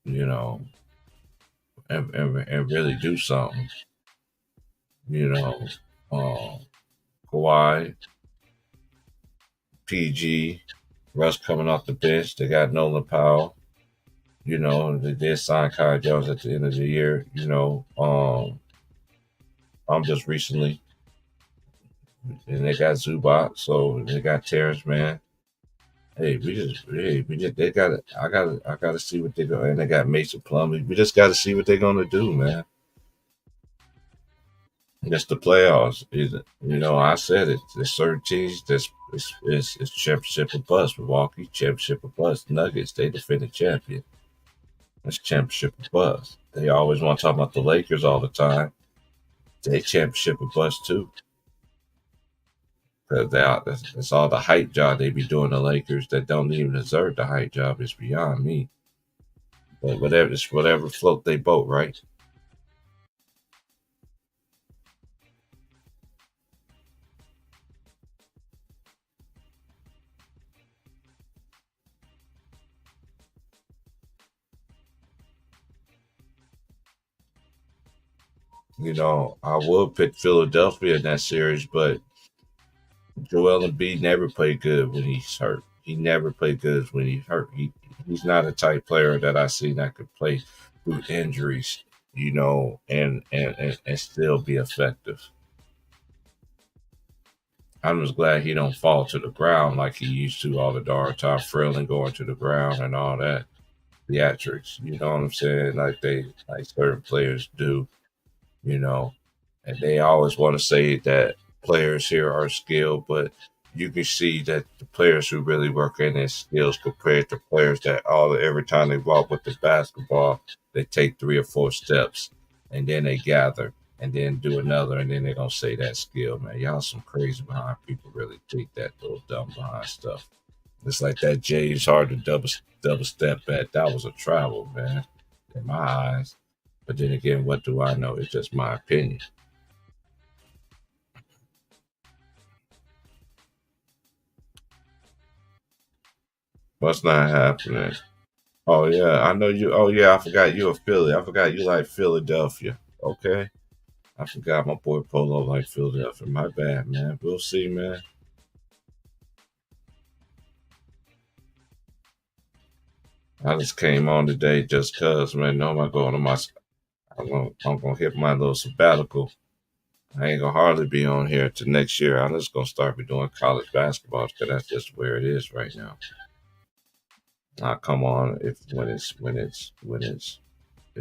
you know, and really do something. You know, Kawhi, PG, Russ coming off the bench. They got Nolan Powell. They did sign Kyle Jones at the end of the year. I'm just recently, and they got Zubac, so they got Terrence Mann. Hey, they got it. I gotta see what they're going. And they got Mason Plumlee. We just got to see what they're gonna do, man. It's the playoffs. I said it. There's certain teams that's it's championship or bust. Milwaukee championship or bust. Nuggets they defended champion. It's championship or bust. They always want to talk about the Lakers all the time. They championship or bust too. Because that's all the hype job they be doing the Lakers that don't even deserve the hype job. It's beyond me. But whatever float they boat, right? You know, I would pick Philadelphia in that series, but Joel Embiid never played good when he's hurt. He never played good when he's hurt. He's not a type player that I see that could play through injuries, you know, and still be effective. I'm just glad he don't fall to the ground like he used to all the time, frailing going to the ground and all that theatrics. You know what I'm saying? Like certain players do, you know, and they always want to say that players here are skilled, but you can see that the players who really work in their skills compared to players that every time they walk with the basketball, they take 3 or 4 steps and then they gather and then do another and then they're gonna say that skill, man. Y'all some crazy behind people really think that little dumb behind stuff. It's like that James Harden double step back. That was a travel, man, in my eyes. But then again, what do I know? It's just my opinion. What's not happening? Oh yeah, I know you. Oh yeah, I forgot you a Philly. I forgot you like Philadelphia. Okay, I forgot my boy Polo like Philadelphia. My bad, man. We'll see, man. I just came on today just cause, man. No, I'm going to my. I'm gonna hit my little sabbatical. I ain't gonna hardly be on here till next year. I'm just gonna start be doing college basketball because that's just where it is right now. I'll come on if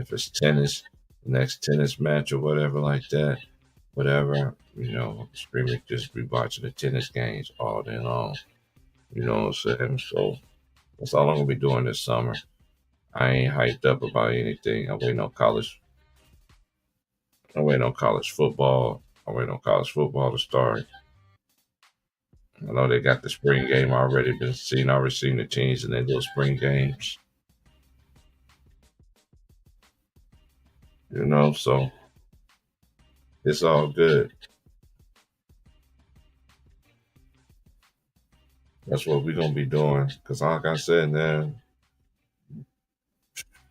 it's tennis, next tennis match or whatever like that, whatever, you know, streaming just be watching the tennis games all day long. You know what I'm saying? So that's all I'm gonna be doing this summer. I ain't hyped up about anything. I'm waiting on college football. I'm waiting on college football to start. I know they got the spring game already been seen. Already seen the teams in their little spring games. You know, so it's all good. That's what we're gonna be doing. Cause like I said, man,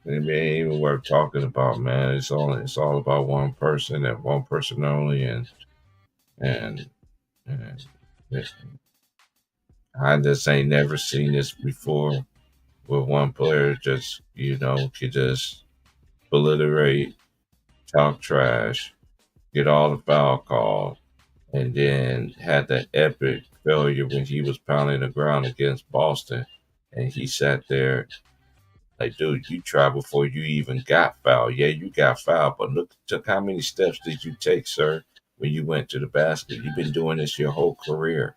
it ain't even worth talking about, man. It's all about one person and one person only, and and I just ain't never seen this before. Where one player just could just alliterate, talk trash, get all the foul calls, and then had that epic failure when he was pounding the ground against Boston, and he sat there like, dude, you tried before you even got fouled. Yeah, you got fouled, but look how many steps did you take, sir, when you went to the basket? You've been doing this your whole career.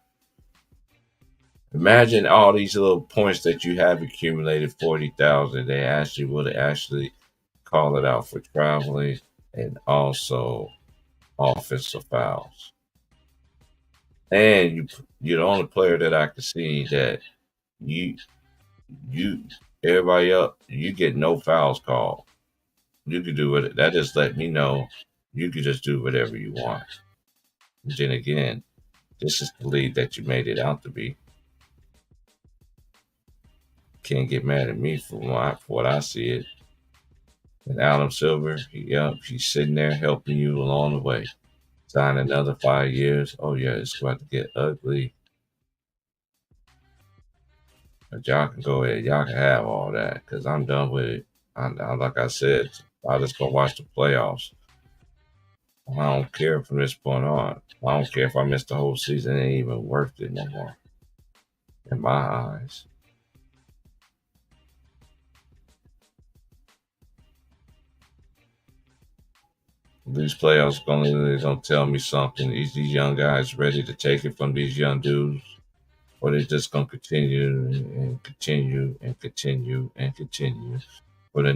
Imagine all these little points that you have accumulated, 40,000. They actually would actually call it out for traveling and also offensive fouls. And you're the only player that I can see that you you everybody else you get no fouls called. You can do it. That just let me know you can just do whatever you want. And then again, this is the league that you made it out to be. Can't get mad at me for what I see it. And Adam Silver, he's sitting there helping you along the way. Sign another 5 years. Oh yeah, it's about to get ugly. But y'all can go ahead. Y'all can have all that because I'm done with it. Like I said, I just gonna watch the playoffs. I don't care from this point on. I don't care if I miss the whole season. It ain't even worth it no more in my eyes. These playoffs gonna tell me something. These young guys ready to take it from these young dudes, or they just gonna continue and continue and continue and continue. for the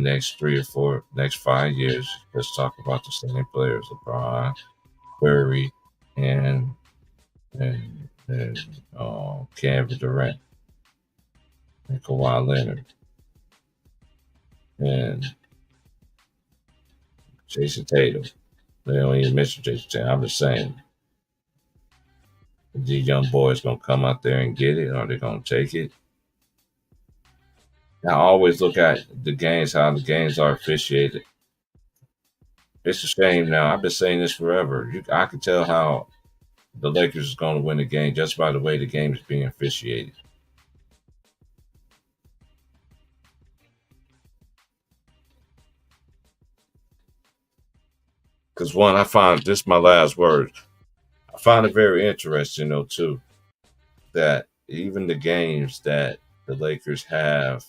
next 5 years. Let's talk about the same players: LeBron, Curry, and Kevin Durant and Kawhi Leonard and Jason Tatum. They don't even mention Jason Tatum. I'm just saying, these young boys gonna come out there and get it, or they gonna take it. I always look at the games, how the games are officiated. It's a shame now. I've been saying this forever. I can tell how the Lakers is going to win the game just by the way the game is being officiated. Because one, I find this my last word. I find it very interesting though too that even the games that the Lakers have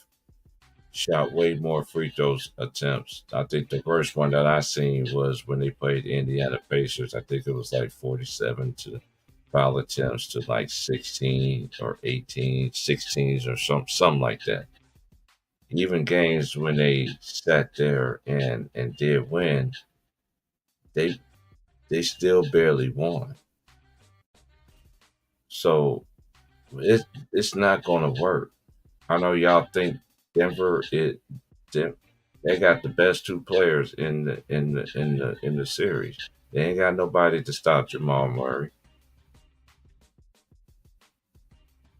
shot way more free throws attempts. I think the first one that I seen was when they played the Indiana Pacers. I think it was like 47 to foul attempts to like 16 or 18, 16s or something like that. Even games when they sat there and did win, they still barely won. So it's not going to work. I know y'all think Denver they got the best two players in the series. They ain't got nobody to stop Jamal Murray.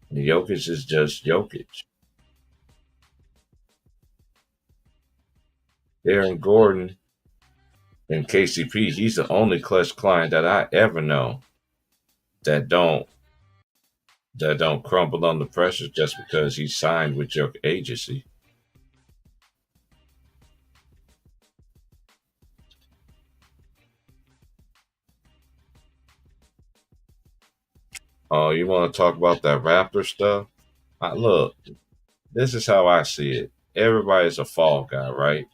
And Jokic is just Jokic. Aaron Gordon and KCP, he's the only clutch client that I ever know that don't crumble under pressure just because he signed with your agency. Oh, you want to talk about that Raptor stuff? Look, this is how I see it. Everybody's a fall guy, right?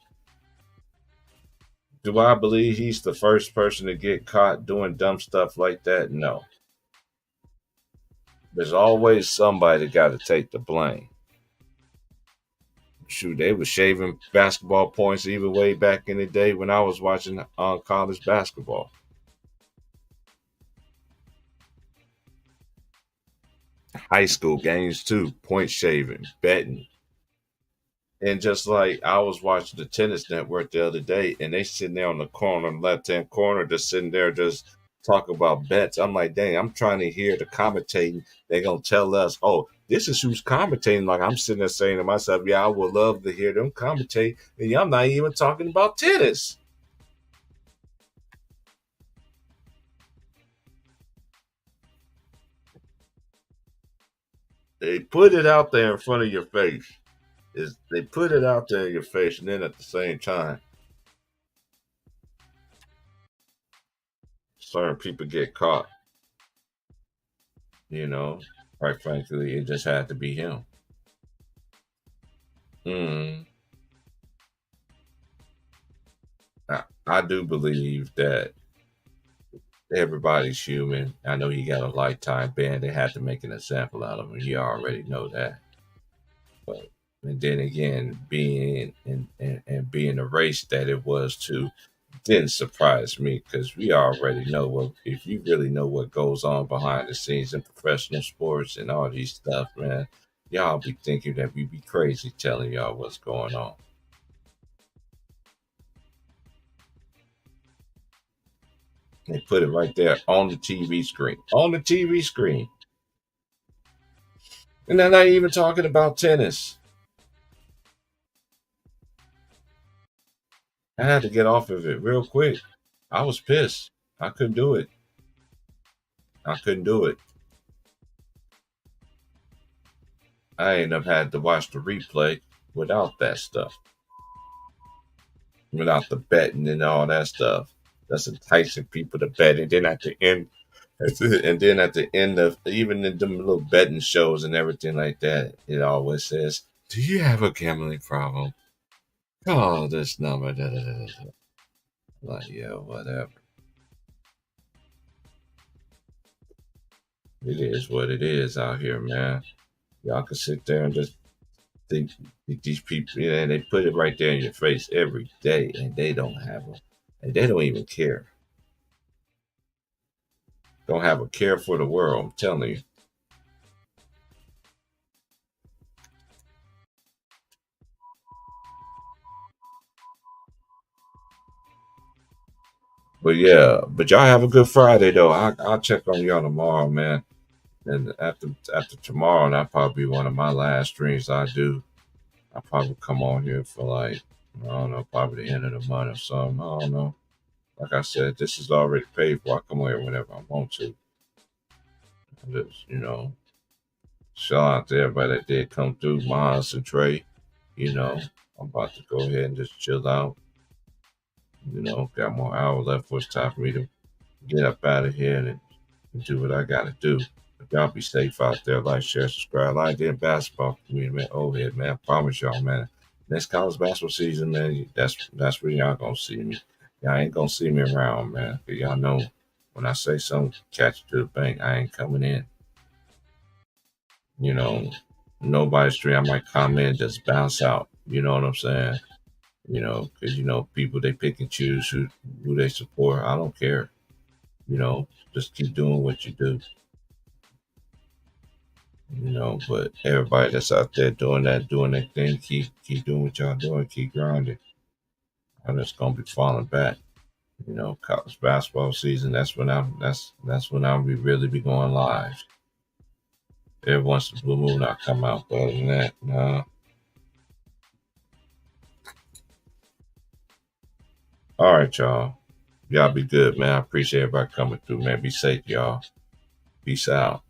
Do I believe he's the first person to get caught doing dumb stuff like that? No. There's always somebody that got to take the blame. Shoot, they were shaving basketball points even way back in the day when I was watching college basketball. High school games too, point shaving, betting. And just like I was watching the tennis network the other day, and they sitting there on the corner, left hand corner, just sitting there, just talking about bets. I'm like, dang, I'm trying to hear the commentating. They're gonna tell us, oh, this is who's commentating. Like I'm sitting there saying to myself, yeah, I would love to hear them commentate, and I'm not even talking about tennis. They put it out there in front of your face. They put it out there in your face, and then at the same time, certain people get caught. You know, quite frankly, it just had to be him. Mm. I do believe that everybody's human. I know he got a lifetime ban. They had to make an example out of him. You already know that. But and then again, being and being the race that it was too didn't surprise me because we already know what if you really know what goes on behind the scenes in professional sports and all these stuff, man. Y'all be thinking that we be crazy telling y'all what's going on. They put it right there on the TV screen. On the TV screen. And they're not even talking about tennis. I had to get off of it real quick. I was pissed. I couldn't do it. I couldn't do it. I ended up had to watch the replay without that stuff. Without the betting and all that stuff. That's enticing people to bet. And then at the end of even in them little betting shows and everything like that, it always says, do you have a gambling problem? Call this number. Da, da, da, da. Like, yeah, whatever. It is what it is out here, man. Y'all can sit there and just these people, and they put it right there in your face every day, and they don't have them, and they don't even care. Don't have a care for the world. I'm telling you. But yeah, but y'all have a good Friday though. I'll check on y'all tomorrow, man. And after tomorrow, that'll probably be one of my last streams I do. I'll probably come on here for like, I don't know, probably the end of the month or something. I don't know. Like I said, this is already paid for. I come on here whenever I want to. Just, shout out to everybody that did come through, Mons and Trey. I'm about to go ahead and just chill out. Got more hours left for it's time for me to get up out of here and do what I got to do. Y'all be safe out there. Like, share, subscribe. Like the basketball community, man. Overhead, man. I promise y'all, man. Next college basketball season, man, that's where y'all gonna see me. Y'all ain't gonna see me around, man. Cause y'all know when I say something, catch it to the bank, I ain't coming in. Nobody's stream. I might comment, just bounce out. You know what I'm saying? Because people they pick and choose who they support. I don't care. Just keep doing what you do. But everybody that's out there doing their thing, keep doing what y'all doing, keep grinding. I'm just gonna be falling back. College basketball season. That's when I'll really be going live. Every once in a blue moon I'll come out, but other than that, nah. All right, y'all. Y'all be good, man. I appreciate everybody coming through, man. Be safe, y'all. Peace out.